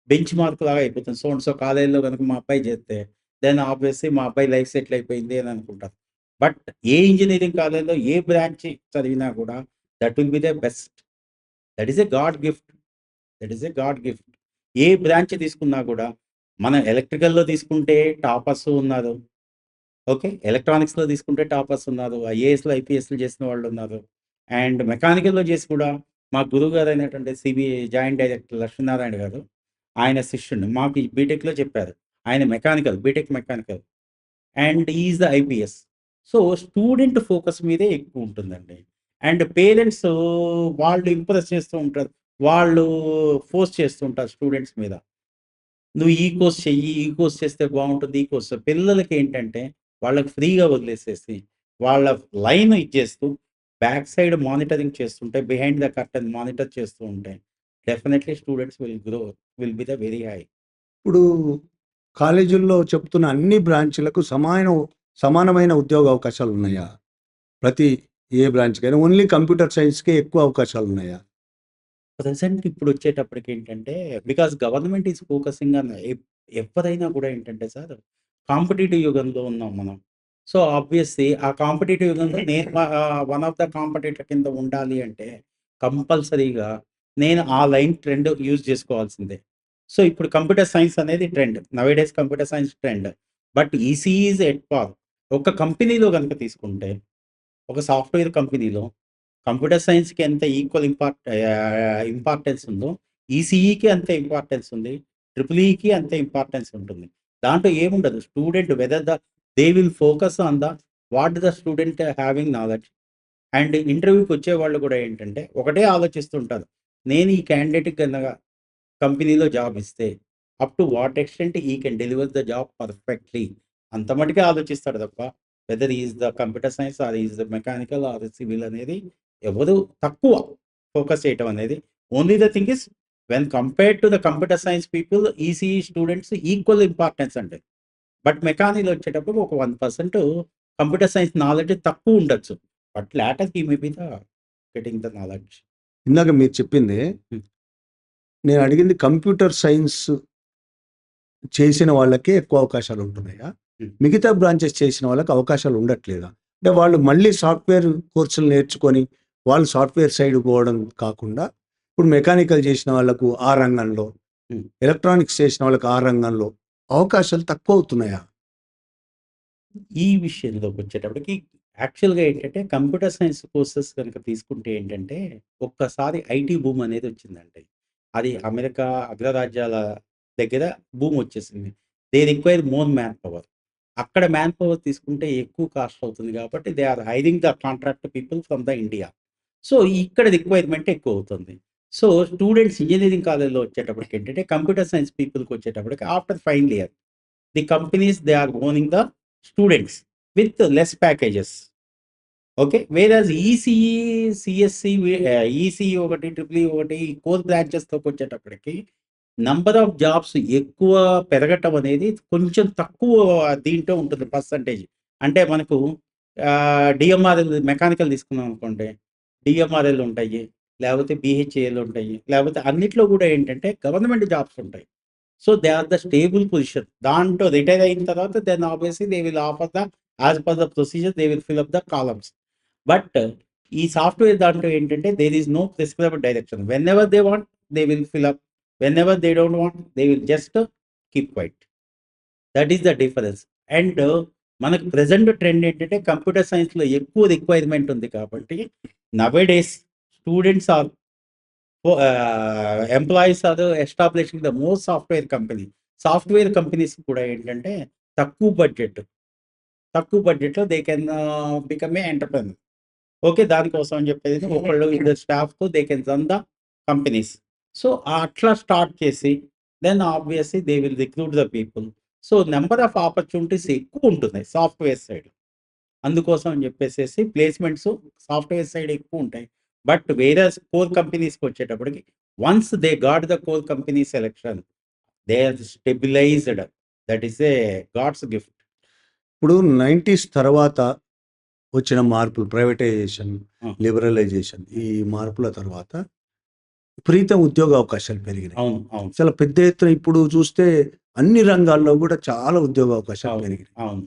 బెంచ్ మార్క్ లాగా అయిపోతుంది. సో అండ్ సో కాలేజ్‌లో గనుక మా అబ్బాయి చేరితే దెన్ ఆబ్వియస్లీ మా అబ్బాయి లైఫ్ సెటిల్ అయిపోయింది అని అనుకుంటారు. బట్ ఏ ఇంజినీరింగ్ కాలేజ్‌లో ఏ బ్రాంచ్ చదివినా కూడా that will be the best. That is a God gift. That is a God gift. A branch తీసుకున్నా గూడా, మనం ఎలక్ట్రికల్‌లో తీసుకుంటే టాపర్స్ ఉన్నారు. ఓకే. ఎలక్ట్రానిక్స్‌లో తీసుకుంటే టాపర్స్ ఉన్నారు. ఐఏఎస్‌లు, ఐపీఎస్‌లు చేసిన వాళ్ళున్నారు. అండ్ మెకానికల్‌లో చేసి కూడా మా గురువుగారైనటువంటి జాయింట్ డైరెక్టర్ లక్ష్మీనారాయణ గారు, ఆయన శిష్యుడు. మాకు ఈ బీటెక్‌లో చెప్పారు. ఆయన mechanical, BTech mechanical and he is the IPS. So, student focus మీదే ఎక్కువుంటుందండి. అండ్ పేరెంట్స్ వాళ్ళు ఇంప్రెస్ చేస్తూ ఉంటారు. వాళ్ళు ఫోర్స్ చేస్తూ ఉంటారు స్టూడెంట్స్ మీద. నువ్వు ఈ కోర్స్ చెయ్యి, ఈ కోర్స్ చేస్తే బావుంటుంది. ఈ కోర్స్ పిల్లలకేంటంటే వాళ్ళకి ఫ్రీగా వదిలేసేసి, వాళ్ళ లైన్ ఇచ్చేస్తూ, బ్యాక్ సైడ్ మానిటరింగ్ చేస్తుంటే, బిహైండ్ ద కర్టెన్ మానిటర్ చేస్తూ ఉంటే, definitely students will grow, will be the very high. ఇప్పుడు కాలేజీల్లో చెప్తున్న అన్ని బ్రాంచ్‌లకు సమానమైన ఉద్యోగ అవకాశాలున్నాయా? ప్రతి ఏ బ్రాంచ్‌కైనా ఓన్లీ కంప్యూటర్ సైన్స్‌కే ఎక్కువ అవకాశాలున్నాయా? ప్రెజెంట్ ఇప్పుడొచ్చేటప్పటికేంటంటే, because government is focusing on ఎవ్వరైనా కూడా ఏంటంటే సార్, కాంపిటీటివ్ యుగంలో ఉన్నాం మనం. సో, ఆబ్వియస్‌లీ ఆ కాంపిటీటివ్ యుగంలో నేను వన్ ఆఫ్ ద కాంపిటీటర్ కింద ఉండాలి అంటే, కంపల్సరీగా నేను ఆ లైన్ ట్రెండ్ యూజ్ చేసుకోవాల్సిందే. సో, ఇప్పుడు కంప్యూటర్ సైన్స్ అనేది trend. Nowadays computer science trend. But ECE is at par. ఒక కంపెనీలో గనుక తీసుకుంటే, ఒక సాఫ్ట్‌వేర్ కంపెనీలో కంప్యూటర్ సైన్స్‌కి ఎంత ఈక్వల్ ఇంపార్టెన్స్ ఉందో, ఈసీఈకి అంతే ఇంపార్టెన్స్ ఉంది. ట్రిపుల్ ఈకి అంతే ఇంపార్టెన్స్ ఉంటుంది. దాంట్లో ఏముండదు. Student whether they will focus on what the student having knowledge. And ఇంటర్వ్యూకి వచ్చేవాళ్ళు కూడా ఏంటంటే, ఒకటే ఆలోచిస్తుంటారు. నేను ఈ క్యాండిడేట్‌కి గనక కంపెనీలో జాబ్ ఇస్తే, up to what extent he can deliver the job perfectly. అంత మటికే ఆలోచిస్తాడు తప్ప, whether he is the computer science or he is the mechanical or civil అనేది ఎవరు తక్కువ ఫోకస్ చేయటం అనేది. Only the thing is when compared to the computer science people, ECE students equal importance అండి. బట్ మెకానికల్ వచ్చేటప్పుడు ఒక 1% computer science knowledge తక్కువ ఉండొచ్చు. But later he may be the getting the knowledge. ఇందాక మీరు చెప్పింది, హ్మ్. నేను అడిగింది కంప్యూటర్ సైన్స్ చేసిన వాళ్ళకే ఎక్కువ అవకాశాలుంటున్నాయా? హ్మ్. మిగతా బ్రాంచెస్ చేసిన వాళ్ళకి అవకాశాలు ఉండట్లేదా? అంటే వాళ్ళు మళ్ళీ సాఫ్ట్‌వేర్ కోర్సులు నేర్చుకొని, వాళ్ళు సాఫ్ట్‌వేర్ సైడ్ పోవడం కాకుండా, ఇప్పుడు మెకానికల్ చేసిన వాళ్ళకు ఆ రంగంలో, హ్మ్. ఎలక్ట్రానిక్స్ చేసిన వాళ్ళకి ఆ రంగంలో అవకాశాలు తక్కువవుతున్నాయా? ఈ విషయంలోకొచ్చేటప్పటికి యాక్చువల్‌గా ఏంటంటే, కంప్యూటర్ సైన్స్ కోర్సెస్ గనుక తీసుకుంటే ఏంటంటే, ఒక్కసారి ఐటీ బూమ్ అనేదొచ్చిందండి. అది అమెరికా అగ్రరాజ్యాల దగ్గర భూమి వచ్చేసింది. They require more manpower. అక్కడ మ్యాన్ పవర్ తీసుకుంటే ఎక్కువ కాస్ట్ అవుతుంది కాబట్టి they are hiring the contract people from the India. So, ఇక్కడ రిక్వైర్మెంట్ ఎక్కువ అవుతుంది. సో, స్టూడెంట్స్ ఇంజినీరింగ్ కాలేజ్‌లో వచ్చేటప్పటికి ఏంటంటే కంప్యూటర్ సైన్స్ పీపుల్‌కి వచ్చేటప్పటికి after final year the companies they are owning the students with less packages. Okay. Whereas ECE, CSC ECE ఒకటి, triple E ఒకటి కోర్ బ్రాంచెస్‌లోకొచ్చేటప్పటికి నంబర్ ఆఫ్ జాబ్స్ ఎక్కువ పెరగటం అనేది కొంచెం తక్కువ దీంట్లో ఉంటుంది పర్సెంటేజ్. అంటే మనకు డీఎంఆర్ఎల్ మెకానికల్ తీసుకున్నాం అనుకోండి. డీఎంఆర్ఎల్ ఉంటాయి. లేకపోతే బీహెచ్ఏఎల్ ఉంటాయి. లేకపోతే అన్నిట్లో కూడా ఏంటంటే గవర్నమెంట్ జాబ్స్ ఉంటాయి. So, they are the stable position. దాంట్లో రిటైర్ అయిన తర్వాత then obviously they will offer the as per the procedure they will fill up the columns. But ఈ సాఫ్ట్‌వేర్ దాంట్లో ఏంటంటే there is no prescribed direction. Whenever they want they will fill up. Whenever they don't want they will just keep quiet. That is the difference. And మనకు present trend ఏంటంటే computer సైన్స్‌లో ఎక్కువ requirement ఉంది కాబట్టి nowadays students or employees are establishing the more software company. Software companies కూడా ఏంటంటే తక్కువ బడ్జెట్‌లో they can become a entrepreneur. Okay. దానికోసం అని చెప్పేసి ఒకళ్ళు ఇద్దరు స్టాఫ్‌తో they can run the companies. So, అట్లా స్టార్ట్ చేసి then obviously they will recruit the people. So, number of opportunities ఎక్కువ ఉంటున్నాయి సాఫ్ట్‌వేర్ సైడ్. అందుకోసం అని చెప్పేసేసి ప్లేస్‌మెంట్స్ సాఫ్ట్‌వేర్ సైడ్ ఎక్కువ ఉంటాయి. బట్ వేరస్ కోర్ కంపెనీస్‌కొచ్చేటప్పటికి once they got the core company selection they are stabilized. That is a God's gift. ఇప్పుడు 90స్ తర్వాత వచ్చిన మార్పులు ప్రైవేటైజేషన్, ఆ! లిబరలైజేషన్ ఈ మార్పుల తర్వాత విపరీత ఉద్యోగ అవకాశాలు పెరిగినాయి. అవును. అవును. చాలా పెద్ద ఎత్తున ఇప్పుడు చూస్తే అన్ని రంగాల్లో కూడా చాలా ఉద్యోగ అవకాశాలు అవును. పెరిగినాయి. అవును.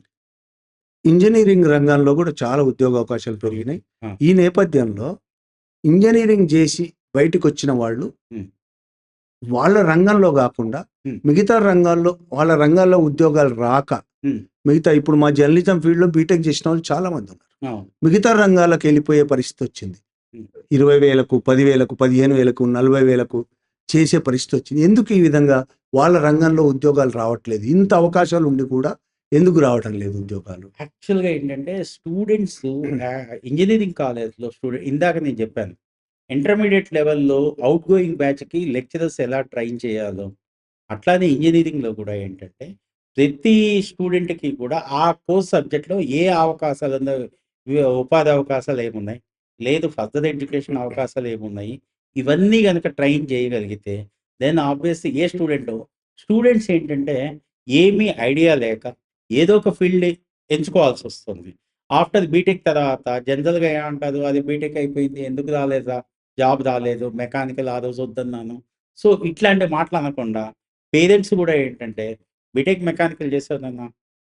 ఇంజినీరింగ్ రంగంలో కూడా చాలా ఉద్యోగ అవకాశాలు పెరిగినాయి. ఆ! ఈ నేపథ్యంలో ఇంజినీరింగ్ చేసి బయటకొచ్చిన వాళ్ళు హ్మ్. వాళ్ళ రంగంలో గాకుండా హ్మ్. మిగతా రంగాల్లో వాళ్ళ రంగాల్లో ఉద్యోగాలు రాక హ్మ్. మిగతా ఇప్పుడు మా జర్నలిజం ఫీల్డ్‌లో బీటెక్ చేసిన వాళ్ళు చాలా మంది ఉన్నారు. అవును. మిగతా రంగాలకు వెళ్ళిపోయే పరిస్థితి వచ్చింది. హ్మ్. 20,000కు, 10,000కు, 15,000కు, 40,000కు చేసే పరిస్థితి వచ్చింది. ఎందుకు ఈ విధంగా వాళ్ళ రంగంలో ఉద్యోగాలు రావట్లేదు? ఇంత అవకాశాలు ఉండి కూడా ఎందుకు రావటం లేదు ఉద్యోగాలు? యాక్చువల్‌గా ఏంటంటే స్టూడెంట్స్ ఇంజినీరింగ్ కాలేజ్‌లో ఇందాక నేను చెప్పాను. ఇంటర్మీడియేట్ లెవెల్‌లో ఔట్‌గోయింగ్ బ్యాచ్‌కి లెక్చరర్స్ ఎలా ట్రైన్ చేయాలో, అట్లానే ఇంజినీరింగ్‌లో కూడా ఏంటంటే ప్రతి స్టూడెంట్‌కి కూడా ఆ కోర్స్ సబ్జెక్ట్‌లో ఏ అవకాశాలున్న ఉపాధి అవకాశాలు ఏమున్నాయి? లేదు ఫర్దర్ ఎడ్యుకేషన్ అవకాశాలు ఏమున్నాయి? ఇవన్నీ గనక ట్రైన్ చేయగలిగితే దెన్ ఆబ్వియస్‌లీ ఏ స్టూడెంట్స్ ఏంటంటే ఏమీ ఐడియా లేక ఏదో ఒక ఫీల్డ్ ఎంచుకోవాల్సొస్తుంది. ఆఫ్టర్ బీటెక్ తర్వాత జనరల్‌గా ఏమంటారు? అది బీటెక్ అయిపోయింది. ఎందుకు రాలేదా? జాబ్ రాలేదు. మెకానికల్ ఆ రోజు వద్దన్నాను. సో, ఇట్లాంటి మాటలు అనకుండా పేరెంట్స్ గూడా ఏంటంటే బీటెక్ మెకానికల్ చేసావు నాన్న.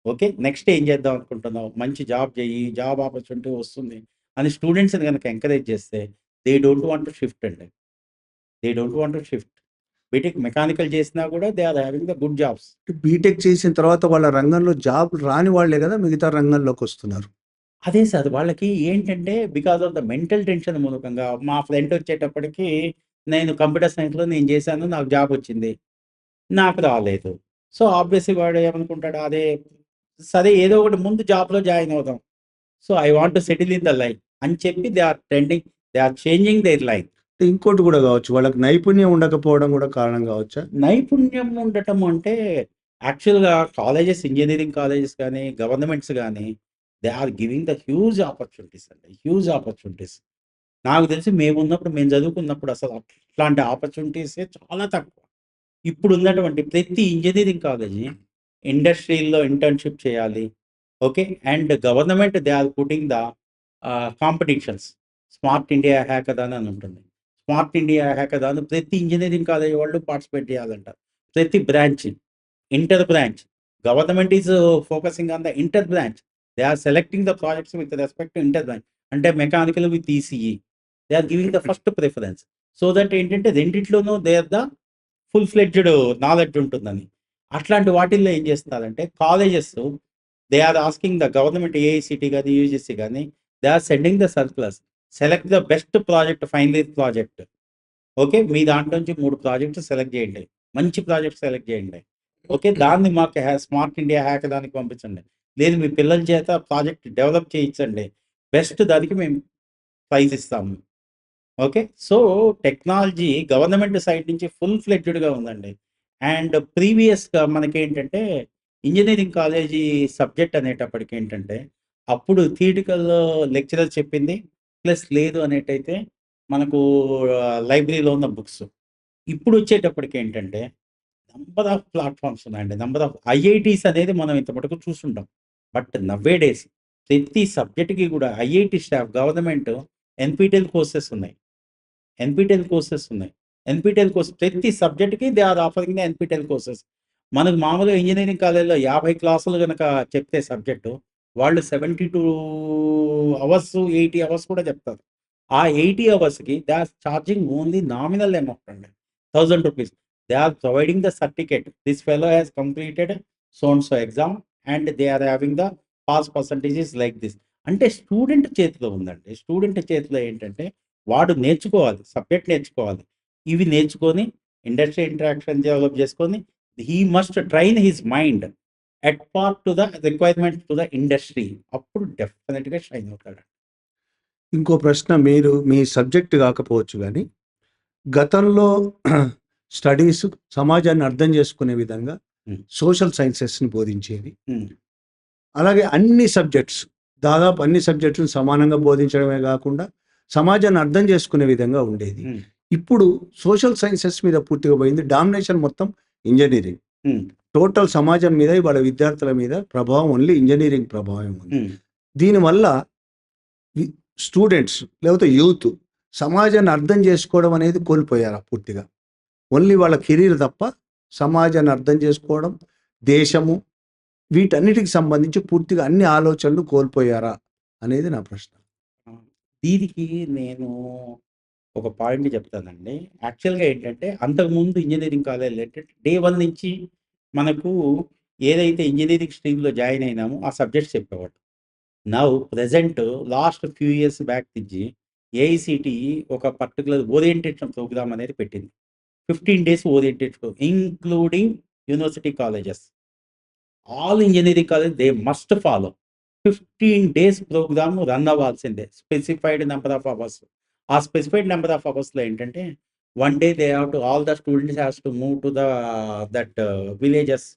ఓకే. నెక్స్ట్ ఏం చేద్దాం అనుకుంటున్నావు? మంచి జాబ్ చెయ్యి. జాబ్ ఆపర్చునిటీ వస్తుంది అని స్టూడెంట్స్‌ని గనక ఎంకరేజ్ చేస్తే they don't want to shift అండి. They don't want to shift. B Tech mechanical చేసినా కూడా they are having the good jobs. B Tech చేసిన తర్వాత వాళ్ళ రంగంలో జాబ్ రాని వాళ్ళే కదా మిగతా రంగంలోకొస్తున్నారు. అదే సార్. వాళ్ళకి ఏంటంటే because of the mental tension మూలకంగా మా ఫ్రెండ్ వచ్చేటప్పటికి నేను కంప్యూటర్ సైన్స్‌లో నేను చేశాను. నాకు జాబ్ వచ్చింది. నాకు రాలేదు. సో, ఆబ్వియస్లీ వాడు ఏమనుకుంటాడు అదే సరే ఏదో ఒకటి ముందు జాబ్‌లో జాయిన్ అవుదాం. So, I want to settle in the life అని చెప్పి they are changing their life. ఇంకోటి కూడా కావచ్చు. వాళ్ళకి నైపుణ్యం ఉండకపోవడం కూడా కారణం కావచ్చా? నైపుణ్యం ఉండటం అంటే యాక్చువల్‌గా కాలేజెస్ ఇంజినీరింగ్ కాలేజెస్ గానీ, గవర్నమెంట్స్ గానీ they are giving the huge opportunities అండి. Huge opportunities. నాకు తెలిసి మేము చదువుకున్నప్పుడు అసలు అట్లాంటి ఆపర్చునిటీసే చాలా తక్కువ. ఇప్పుడున్నటువంటి ప్రతి ఇంజినీరింగ్ కాలేజీ ఇండస్ట్రీ‌లో ఇంటర్న్‌షిప్ చేయాలి. Okay. And government they are putting the competitions. Smart India hackathon అని ఉంటుంది. స్మార్ట్ ఇండియా హ్యాకథాన్ ప్రతి ఇంజినీరింగ్ కాలేజీ వాళ్ళు పార్టిసిపేట్ చేయాలంట. ప్రతి branch, inter branch. Government is focusing on the inter branch. They are selecting the projects with respect to inter branch. అంటే mechanical with ECE. They are giving the first preference. So that ఏంటంటే రెండిట్లోనూ they are the full fledged knowledge ఉంటుందని. అట్లాంటి వాటిల్లో ఏం చేస్తున్నారంటే colleges they are asking the government AICTE గాని, UGC గాని they are sending the circulars. Select the best project final year project. Okay. మీ దాంట్లో నుంచి 3 ప్రాజెక్ట్స్ సెలెక్ట్ చేయండి. మంచి ప్రాజెక్ట్ సెలెక్ట్ చేయండి. ఓకే. దాన్ని మాకు స్మార్ట్ ఇండియా హ్యాకథాన్‌కి పంపించండి. లేదు మీ పిల్లల చేత ప్రాజెక్ట్ డెవలప్ చేయించండి. బెస్ట్ దానికి మేము ప్రైజ్ ఇస్తాము. Okay. So, technology government side నుంచి ఫుల్ ఫ్లెడ్జ్డ్‌గా ఉందండి. అండ్ ప్రీవియస్‌గా మనకేంటంటే, ఇంజినీరింగ్ కాలేజీ సబ్జెక్ట్ అనేటప్పటికేంటంటే, అప్పుడు థియరిటికల్ లెక్చరర్ చెప్పింది, ప్లస్ లేదు అనేటైతే మనకు లైబ్రరీలో ఉన్న బుక్స్. ఇప్పుడొచ్చేటప్పటికేంటంటే, నంబర్ ఆఫ్ ప్లాట్‌ఫార్మ్స్ ఉన్నాయండి. నంబర్ ఆఫ్ ఐఐటీస్ అనేది మనం ఇంతమటుకు చూసుంటాం. బట్ నౌ ఏ డేస్ ప్రతి సబ్జెక్ట్‌కి కూడా IIT staff government NPTEL courses ఉన్నాయి. ఎన్‌పీటీఎల్ కోర్సెస్ ఉన్నాయి. ఎన్‌పీటీఎల్ కోర్స్ ప్రతి సబ్జెక్ట్‌కి they are offering the NPTEL courses. మనకు మామూలుగా ఇంజినీరింగ్ కాలేజ్‌లో 50 క్లాసులు గనక చెప్తే సబ్జెక్టు, వాళ్ళు 72 అవర్స్, 80 అవర్స్ కూడా చెప్తారు. ఆ 80 అవర్స్‌కి they are charging only nominal amount అండి. ₹1000. They are providing the certificate. This fellow has completed so and so exam and they are having the pass percentage is like this. అంటే student చేతిలో ఉందండి. Student చేతిలో ఏంటంటే వాడు నేర్చుకోవాలి. Subject నేర్చుకోవాలి. ఇవి నేర్చుకొని ఇండస్ట్రీ ఇంటరాక్షన్ డెవలప్ చేసుకొని he must train his mind at part to the requirement to the industry. అప్పుడు డెఫినిట్‌గా షైన్ అవుతాడు. ఇంకో ప్రశ్న, మీరు మీ సబ్జెక్ట్ కాకపోవచ్చు గానీ, గతంలో స్టడీస్ సమాజాన్ని అర్థం చేసుకునే విధంగా హ్మ్. సోషల్ సైన్సెస్‌ని బోధించేది. హ్మ్. అలాగే అన్ని సబ్జెక్ట్స్, దాదాపు అన్ని సబ్జెక్టులను సమానంగా బోధించడమే గాకుండా, సమాజాన్ని అర్థం చేసుకునే విధంగా ఉండేది. హ్మ్. ఇప్పుడు సోషల్ సైన్సెస్ మీద పూర్తిగా పోయింది. డామినేషన్ మొత్తం ఇంజినీరింగ్. హ్మ్. టోటల్ సమాజం మీద, ఇవాళ విద్యార్థుల మీద ప్రభావం ఓన్లీ ఇంజినీరింగ్ ప్రభావం ఉంది. హ్మ్. దీనివల్ల స్టూడెంట్స్ లేకపోతే యూత్ సమాజాన్ని అర్థం చేసుకోవడం అనేది కోల్పోయారు పూర్తిగా. ఓన్లీ వాళ్ళ కెరీర్ తప్ప సమాజాన్ని అర్థం చేసుకోవడం, దేశము, వీటన్నిటికి సంబంధించి పూర్తిగా అన్ని ఆలోచనలు కోల్పోయారా అనేది నా ప్రశ్న. ఆ! దీనికి నేను ఒక పాయింట్ చెప్తానండి. యాక్చువల్‌గా ఏంటంటే అంతకుముందు ఇంజినీరింగ్ కాలేజ్‌లో ఏంటంటే డే 1 నుంచి మనకు ఏదైతే ఇంజినీరింగ్ స్ట్రీమ్‌లో జాయిన్ అయినామో ఆ సబ్జెక్ట్స్ చెప్పేవాడు. Now present last few years back నుంచి ఏఐసీటీఈ ఒక పర్టిక్యులర్ ఓరియంటేషన్ ప్రోగ్రామ్ అనేది పెట్టింది. 15 days orientation including university colleges. All engineering college they must follow. 15 days program run అవ్వాల్సిందే. Specified number of hours. ఆ specified number of అవర్స్‌లో ఏంటంటే, one day they have to all the students has to move to the that villages.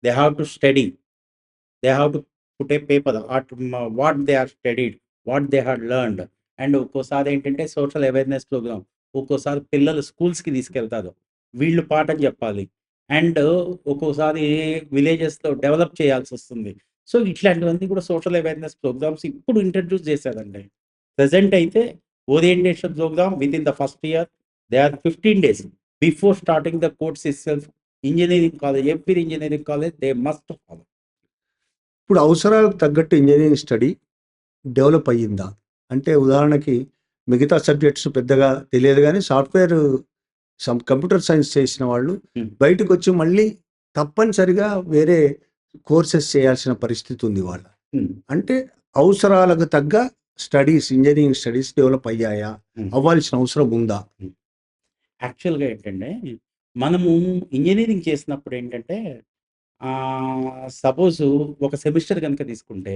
They have to study. They have to put a paper at what they are studied, what they had learned. And ఒక్కోసారి ఏంటంటే social awareness programme. ఒక్కోసారి పిల్లలు స్కూల్స్‌కి తీసుకెళ్తారు. వీళ్ళు పాఠం చెప్పాలి. And ఒక్కోసారి విలేజెస్‌లో డెవలప్ చేయాల్సొస్తుంది. సో, ఇట్లాంటివన్నీ కూడా సోషల్ అవేర్‌నెస్ ప్రోగ్రామ్స్ ఇప్పుడు ఇంట్రొడ్యూస్ చేశారండి. ప్రెజెంట్ అయితే orientation program within the first year they are 15 days before starting the course itself. Engineering college, every engineering college they must follow. ఇప్పుడు అవసరాలకు తగ్గట్టు ఇంజినీరింగ్ స్టడీ డెవలప్ అయ్యిందా? అంటే ఉదాహరణకి మిగతా సబ్జెక్ట్స్ పెద్దగా తెలియదు గానీ, సాఫ్ట్‌వేర్ కంప్యూటర్ సైన్స్ చేసిన వాళ్ళు హ్మ్. బయటకొచ్చి మళ్ళీ తప్పనిసరిగా వేరే కోర్సెస్ చేయాల్సిన పరిస్థితి ఉంది వాళ్ళ. హ్మ్. అంటే అవసరాలకు తగ్గ స్టడీస్, ఇంజినీరింగ్ స్టడీస్ డెవలప్ అయ్యాయా? హ్మ్. అవ్వాల్సిన అవసరం ఉందా? యాక్చువల్‌గా ఏంటంటే, మనము ఇంజినీరింగ్ చేసినప్పుడు ఏంటంటే, సపోజు ఒక సెమిస్టర్ గనుక తీసుకుంటే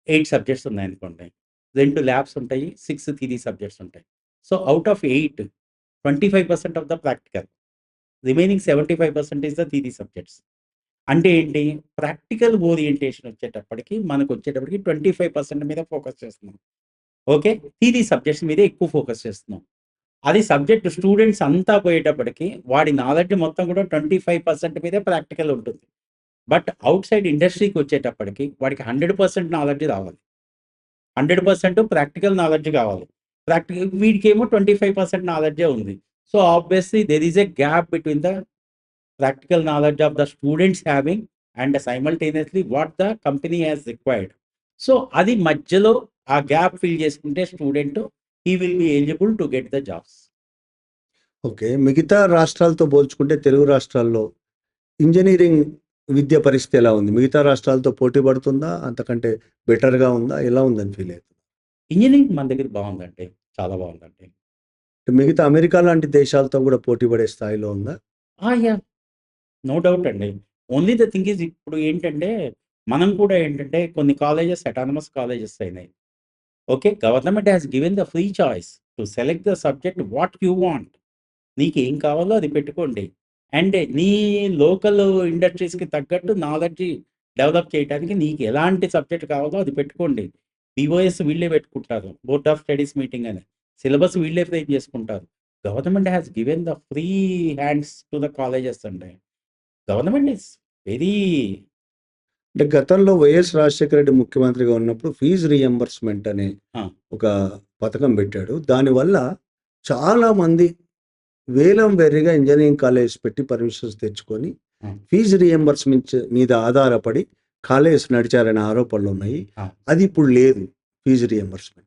8 సబ్జెక్ట్స్ ఉన్నాయనుకోండి. 2 ల్యాబ్స్ ఉంటాయి. 6 థియరీ సబ్జెక్ట్స్ ఉంటాయి. So, out of 8 25% of the practical. Remaining 75% is the theory subjects. అంటే ఏంటి? ప్రాక్టికల్ ఓరియంటేషన్ వచ్చేటప్పటికి మనకొచ్చేటప్పటికి 25% మీద ఫోకస్ చేస్తున్నాం. ఓకే. థియరీ సబ్జెక్ట్స్ మీదే ఎక్కువ ఫోకస్ చేస్తున్నాం. అది సబ్జెక్ట్ స్టూడెంట్స్ అంతా పోయేటప్పటికి వాడి నాలెడ్జ్ మొత్తం కూడా 25% మీదే ప్రాక్టికల్ ఉంటుంది. బట్ ఔట్‌సైడ్ ఇండస్ట్రీకొచ్చేటప్పటికి వాడికి 100% నాలెడ్జ్ రావాలి. 100% ప్రాక్టికల్ నాలెడ్జ్ కావాలి. వీడికేమో 25% నాలెడ్జే ఉంది. So, obviously there is a gap between the practical knowledge of the students having and simultaneously what the company has required. So, అది మధ్యలో ఆ గ్యాప్ ఫిల్ చేసుకుంటే student he will be eligible to get the jobs. Okay. మిగతా రాష్ట్రాలతో పోల్చుకుంటే తెలుగు రాష్ట్రాల్లో engineering విద్య పరిస్థితి ఎలా ఉంది? మిగతా రాష్ట్రాలతో పోటీ పడుతుందా? అంతకంటే బెటర్‌గా ఉందా? ఎలా ఉందని ఫీల్ అవుతున్నారు? ఇంజినీరింగ్ మన దగ్గర బావుందండి. చాలా బావుందండి. మిగతా అమెరికా లాంటి దేశాలతో కూడా పోటీ పడే స్థాయిలో ఉందా? యాహ్! నో డౌట్ అండి. ఓన్లీ ద థింగ్ ఈజ్ ఇప్పుడు ఏంటంటే, మనం కూడా ఏంటంటే కొన్ని కాలేజెస్ అటానమస్ కాలేజెస్ అయినాయి. Okay. Government has given the free choice to select the subject what you want. నీకేం కావాలో అది పెట్టుకోండి. అండ్ నీ లోకల్ ఇండస్ట్రీస్‌కి తగ్గట్టు నాలెడ్జ్ డెవలప్ చేయటానికి నీకు ఎలాంటి సబ్జెక్ట్ కావాలో అది పెట్టుకోండి. బీఓఎస్ వీళ్ళే పెట్టుకుంటారు. బోర్డ్ ఆఫ్ స్టడీస్ మీటింగ్ అని. సిలబస్ వీళ్ళే ఫ్రేమ్ చేసుకుంటారు. Government has given the free hands to the colleges అండి. గవర్నమెంట్ ఈస్ వెరీ అంటే గతంలో వైఎస్ రాజశేఖర రెడ్డి ముఖ్యమంత్రిగా ఉన్నప్పుడు ఫీజు రీయింబర్స్‌మెంట్ అనే ఆ! ఒక పథకం పెట్టాడు. దానివల్ల చాలామంది వేలం వెర్రిగా ఇంజినీరింగ్ కాలేజ్ పెట్టి పర్మిషన్స్ తెచ్చుకొని ఆ! ఫీజు రీయింబర్స్‌మెంట్ మీద ఆధారపడి కాలేజెస్ నడిచారనే ఆరోపణలున్నాయి. ఆ! అది ఇప్పుడు లేదు ఫీజు రీయింబర్స్‌మెంట్.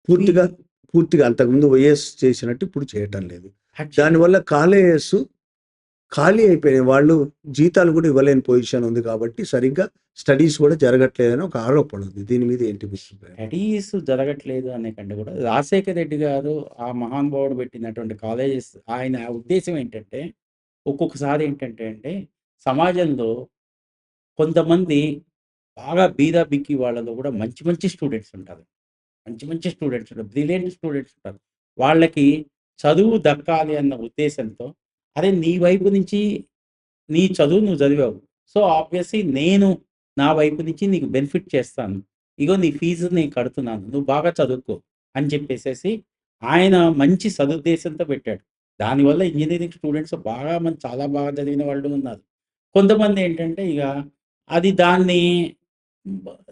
పూర్తిగా ఫీ పూర్తిగా అంతకుముందు వైఎస్ చేసినట్టు ఇప్పుడు చేయటం లేదు. యాక్చువల్ దానివల్ల కాలేజెస్ ఖాళీ అయిపోయినాయి. వాళ్ళు జీతాలు కూడా ఇవ్వలేని పొజిషన్ ఉంది కాబట్టి సరిగ్గా స్టడీస్ కూడా జరగట్లేదని ఒక ఆరోపణ ఉంది. దీని మీద ఏంటి మీ అభిప్రాయం? స్టడీస్ జరగట్లేదు అనే కంటే కూడా రాజశేఖర్ రెడ్డి గారు ఆ మహానుభావుడు పెట్టినటువంటి కాలేజెస్ ఆయన ఉద్దేశ్యం ఏంటంటే, ఒక్కొక్కసారి ఏంటంటే అండి, సమాజంలో కొంతమంది బాగా బీద బిక్కి వాళ్ళలో కూడా మంచి మంచి స్టూడెంట్స్ ఉంటారు. మంచి మంచి స్టూడెంట్స్ ఉంటారు. బ్రిలియంట్ స్టూడెంట్స్ ఉంటారు. వాళ్ళకి చదువు దక్కాలి అన్న ఉద్దేశంతో, అరే నీ వైపు నుంచి నీ చదువు నువ్వు చదివావు. సో, ఆబ్వియస్‌లీ నేను నా వైపు నుంచి నీకు బెనిఫిట్ చేస్తాను. ఇగో నీ ఫీజు నేను కడుతున్నాను. నువ్వు బాగా చదువుకో అని చెప్పేసేసి ఆయన మంచి సదుద్దేశంతో పెట్టాడు. దానివల్ల ఇంజినీరింగ్ స్టూడెంట్స్ చాలా బాగా చదివిన వాళ్ళు ఉన్నారు. కొంతమంది ఏంటంటే ఇగ అది దాన్ని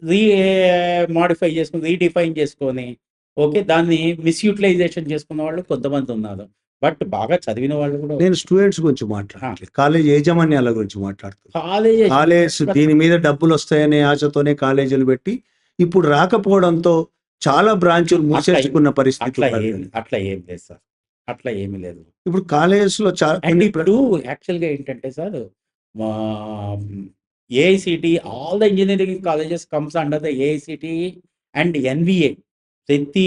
రీ మోడిఫై చేసుకొని, రీడిఫైన్ చేసుకొని ఓకే. దాన్ని మిస్‌యూటిలైజేషన్ చేసుకున్న వాళ్ళు కొంతమంది ఉన్నారు. బట్ బాగా చదివిన వాళ్ళు కూడా నేను స్టూడెంట్స్ గురించి ఆ! మాట్లాడట్లేదు. కాలేజ్ యాజమాన్యాల గురించి మాట్లాడుతున్నా. కాలేజీ కాలేజ్ దీని మీద డబ్బులొస్తాయనే ఆశతోనే కాలేజీలు పెట్టి, ఇప్పుడు రాకపోవడంతో చాలా బ్రాంచులు అట్లా మూసేసుకున్న పరిస్థితి అట్లా ఉన్నది. అట్లా ఏం లేదు సార్. అట్లా ఏమి లేదు. ఇప్పుడు కాలేజెస్‌లో అండ్ కొన్ని ఇప్పుడు యాక్చువల్‌గా ఏంటంటే సార్ మా AICT all the engineering colleges comes under the AICT and NBA. ప్రతి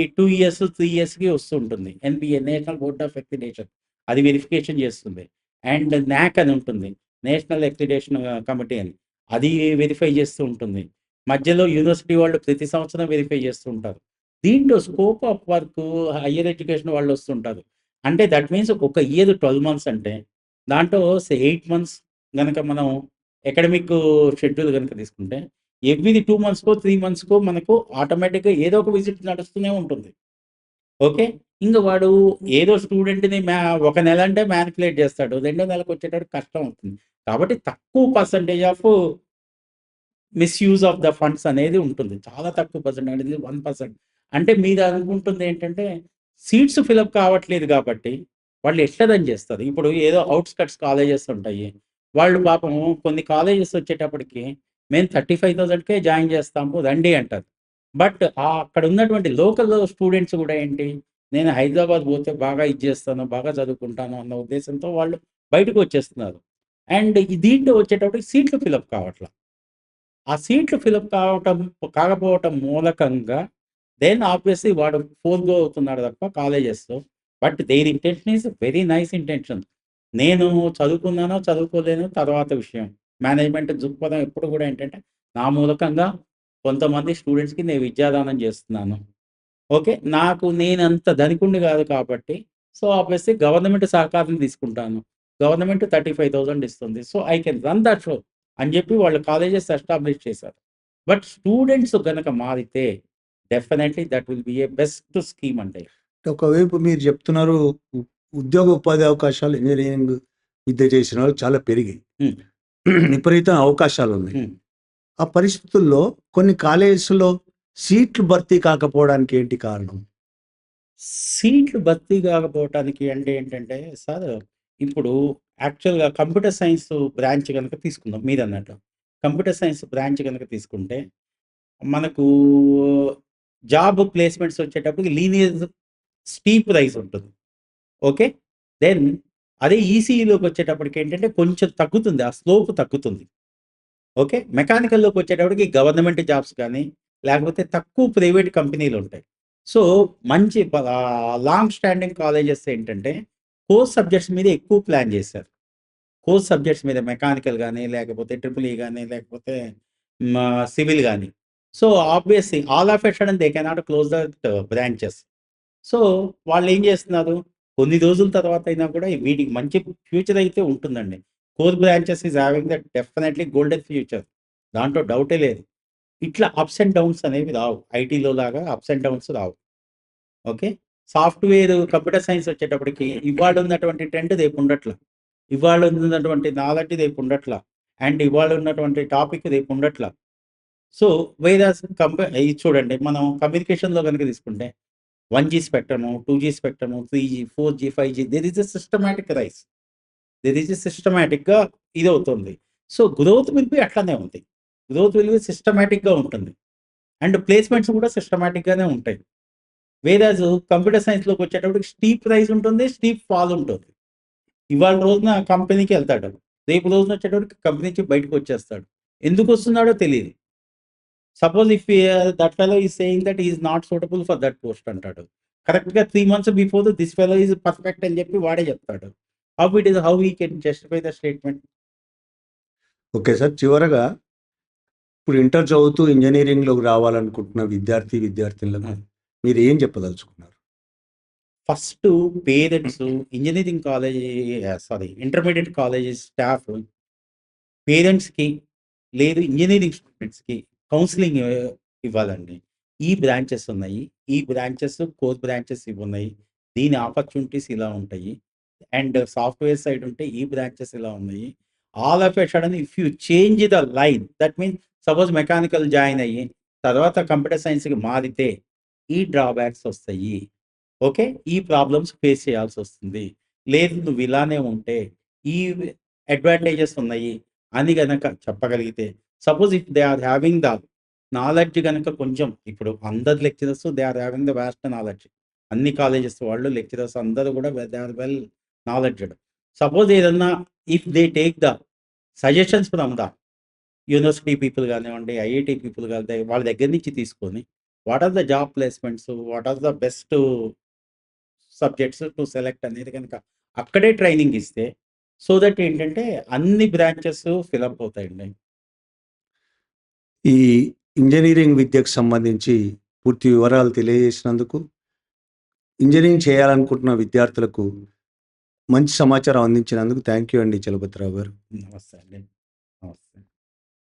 2 ఇయర్స్, 3 ఇయర్స్‌కి వస్తుంటుంది. NBA national board of accreditation. అది వెరిఫికేషన్ చేస్తుంది. అండ్ న్యాక్ అని ఉంటుంది. నేషనల్ అక్రిడిటేషన్ కమిటీ అని. అది వెరిఫై చేస్తూ ఉంటుంది. మధ్యలో యూనివర్సిటీ వాళ్ళు ప్రతి సంవత్సరం వెరిఫై చేస్తూ ఉంటారు. దీంట్లో scope of work higher education వాళ్ళు వస్తుంటారు. అంటే దట్ మీన్స్ ఒక ఇయర్ 12 మంత్స్ అంటే, దాంట్లో 8 మంత్స్ గనక మనం అకాడమిక్ షెడ్యూల్ గనక తీసుకుంటే, ఎవ్రీ 2 మంత్స్‌కో, 3 మంత్స్‌కో మనకు ఆటోమేటిక్‌గా ఏదో ఒక విజిట్ నడుస్తూనే ఉంటుంది. ఓకే. ఇంక వాడు ఏదో స్టూడెంట్‌ని ఒక నెల అంటే మ్యానిప్యులేట్ చేస్తాడు. రెండో నెలకొచ్చేటప్పటికి కష్టం అవుతుంది. కాబట్టి తక్కువ percentage of misuse of the funds అనేది ఉంటుంది. చాలా తక్కువ పర్సెంట్ అనేది 1%. అంటే మీరు అనుకుంటుంది ఏంటంటే, సీట్స్ ఫిలప్ కావట్లేదు కాబట్టి, వాళ్ళు ఎట్లా చేస్తారు. ఇప్పుడు ఏదో ఔట్‌స్కట్స్ కాలేజెస్ ఉంటాయి. వాళ్ళు పాపం కొన్ని కాలేజెస్ వచ్చేటప్పటికి, మేము 35,000కే జాయిన్ చేస్తాము రండి అంటారు. బట్ అక్కడ ఉన్నటువంటి లోకల్ స్టూడెంట్స్ కూడా ఏంటి, నేను హైదరాబాద్ పోతే బాగా ఇది చేస్తాను, బాగా చదువుకుంటాను అన్న ఉద్దేశంతో వాళ్ళు బయటకు వచ్చేస్తున్నారు. అండ్ దీంట్లో వచ్చేటప్పటికి సీట్లు ఫిలప్ కావట్ల. ఆ సీట్లు ఫిలప్ కాకపోవటం మూలకంగా దెన్ ఆబ్వియస్‌లీ వాడు ఫోర్‌గో అవుతున్నాడు తప్ప కాలేజెస్‌లో. But there intention is very nice intention. నేను చదువుకున్నానో, చదువుకోలేనో తర్వాత విషయం. మేనేజ్‌మెంట్ దృక్పథం ఎప్పుడు కూడా ఏంటంటే, నా మూలకంగా కొంతమంది స్టూడెంట్స్‌కి నేను విద్యాదానం చేస్తున్నాను. ఓకే. నేనంత ధనికుడిని కాదు కాబట్టి, సో, ఆబ్వియస్‌లీ గవర్నమెంట్ సహకారం తీసుకుంటాను. గవర్నమెంట్ 35,000 ఇస్తుంది. So, I can run that show అని చెప్పి వాళ్ళు కాలేజెస్ ఎస్టాబ్లిష్ చేశారు. బట్ స్టూడెంట్స్ గనక మారితే definitely that will be a best scheme అండి. ఒకవైపు మీరు చెప్తున్నారు ఉ ఉద్యోగ ఉపాధి అవకాశాలు ఇంజినీరింగ్ విద్య చేసిన వాళ్ళకి చాలా పెరిగాయి. హ్మ్. విపరీతమైన అవకాశాలున్నాయి. హ్మ్. ఆ పరిస్థితుల్లో కొన్ని కాలేజెస్‌లో సీట్లు భర్తీ కాకపోవడానికి ఏంటి కారణం? సీట్లు భర్తీ కాకపోవటానికి అంటే ఏంటంటే సార్, ఇప్పుడు యాక్చువల్‌గా కంప్యూటర్ సైన్స్ బ్రాంచ్ గనక తీసుకుందాం మీరన్నట్టు. కంప్యూటర్ సైన్స్ బ్రాంచ్ గనక తీసుకుంటే మనకు జాబ్ ప్లేస్‌మెంట్స్ వచ్చేటప్పటికి లీనియర్ స్టీప్ రైజ్ ఉంటుంది. ఓకే. దెన్ అదే ఈసీఈలోకొచ్చేటప్పటికి ఏంటంటే కొంచెం తగ్గుతుంది. ఆ స్లోప్ తగ్గుతుంది. ఓకే. మెకానికల్‌లోకొచ్చేటప్పటికి గవర్నమెంట్ జాబ్స్ కానీ, లేకపోతే తక్కువ ప్రైవేట్ కంపెనీలుంటాయి. సో, మంచి లాంగ్ స్టాండింగ్ కాలేజెస్ ఏంటంటే, కోర్ సబ్జెక్ట్స్ మీద ఎక్కువ ప్లాన్ చేశారు. కోర్ సబ్జెక్ట్స్ మీద మెకానికల్ గాని, లేకపోతే ట్రిపుల్ ఈ గాని, లేకపోతే సివిల్ గాని. So, obviously all of a sudden they cannot close that branches. So, వాళ్ళేం జేస్తున్నారు, కొన్ని రోజుల తర్వాత అయినా కూడా వీటికి మంచి ఫ్యూచర్ అయితే ఉంటుందండి. Core branches is having that definitely golden future. దాంట్లో డౌటే లేదు. ఇట్లా అప్స్ అండ్ డౌన్స్ అనేవి రావు. ఐటీలో లాగా ups and downs Rao. Okay. Software, computer science వచ్చేటప్పటికి ఇవాళ ఉన్నటువంటి ట్రెండ్ రేపు ఉండట్ల. ఇవాళ ఉన్నటువంటి నాలెడ్జ్ రేపు ఉండట్ల. అండ్ ఇవాళ ఉన్నటువంటి టాపిక్ రేపు ఉండట్ల. సో, వేరాస్ ఇది చూడండి, మనం కమ్యూనికేషన్‌లో గనుక తీసుకుంటే 1జీ స్పెక్ట్రము, 2జీ స్పెక్ట్రము, 3జీ, 4జీ, 5జీ there is a systematic rise. There is a సిస్టమాటిక్‌గా ఇదవుతుంది. సో, గ్రోత్ విల్ బి అట్లనే ఉంది. గ్రోత్ విల్ బి సిస్టమాటిక్‌గా ఉంటుంది. అండ్ ప్లేస్‌మెంట్స్ కూడా సిస్టమాటిక్‌గానే ఉంటాయి. వేరాజ్ కంప్యూటర్ సైన్స్‌లోకి వచ్చేటప్పటికి స్టీప్ రైజ్ ఉంటుంది. స్టీప్ ఫాల్ ఉంటుంది. ఇవాళ రోజున కంపెనీకి వెళ్తాడు. రేపు రోజున వచ్చేటప్పటికి కంపెనీ నుంచి బయటకొచ్చేస్తాడు. ఎందుకొస్తున్నాడో తెలీదు. Suppose if that fellow is saying that he is not suitable for that post అంటాడు. కరెక్ట్‌గా 3 months before this fellow is perfect అని చెప్పి వాడే చెప్తాడు. How he can justify the statement? Okay sir. చివరగా ఇప్పుడు ఇంటర్ చదువుతూ ఇంజినీరింగ్‌లోకి రావాలనుకుంటున్న విద్యార్థులకు హ్మ్. మీరు ఏం చెప్పదలుచుకున్నారు? First parents, engineering college intermediate college staff పేరెంట్స్‌కి, లేదు ఇంజినీరింగ్ స్టూడెంట్స్‌కి కౌన్సెలింగ్ ఇవ్వాలండి. ఈ బ్రాంచెస్ ఉన్నాయి. ఈ బ్రాంచెస్ కోర్ బ్రాంచెస్ ఇవున్నాయి. దీని ఆపర్చునిటీస్ ఇలా ఉంటాయి. అండ్ సాఫ్ట్‌వేర్ సైడ్ ఉంటే ఈ బ్రాంచెస్ ఇలా ఉన్నాయి. All of a sudden if you change the line that means suppose mechanical join అయ్యి తర్వాత కంప్యూటర్ సైన్స్‌కి మారితే ఈ డ్రాబ్యాక్స్ వస్తాయి. ఓకే. ఈ ప్రాబ్లమ్స్ ఫేస్ చేయాల్సొస్తుంది. లేదు నువ్వు ఇలానే ఉంటే ఈ అడ్వాంటేజెస్ ఉన్నాయి అని గనక చెప్పగలిగితే, suppose if they are having the knowledge గనక కొంచెం ఇప్పుడు అందరు lecturers they are having the vast knowledge. అన్ని కాలేజెస్ వాళ్ళు లెక్చరర్స్ అందరూ కూడా they are well knowledged. Suppose ఏదన్నా if they take the suggestions from the university people గానివ్వండి, ఐఐటీ పీపుల్ గాని వాళ్ళ దగ్గర నుంచి తీసుకొని what are the job placements, what are the best subjects to select అనేది గనక అక్కడే ట్రైనింగ్ ఇస్తే సో దట్ ఏంటంటే అన్ని బ్రాంచెస్ ఫిలప్ అవుతాయండి. ఈ ఇంజినీరింగ్ విద్యకు సంబంధించి పూర్తి వివరాలు తెలియజేసినందుకు, ఇంజినీరింగ్ చేయాలనుకుంటున్న విద్యార్థులకు మంచి సమాచారం అందించినందుకు థాంక్ యూ అండి చలపతిరావు గారు. నమస్తే అండి. నమస్తే.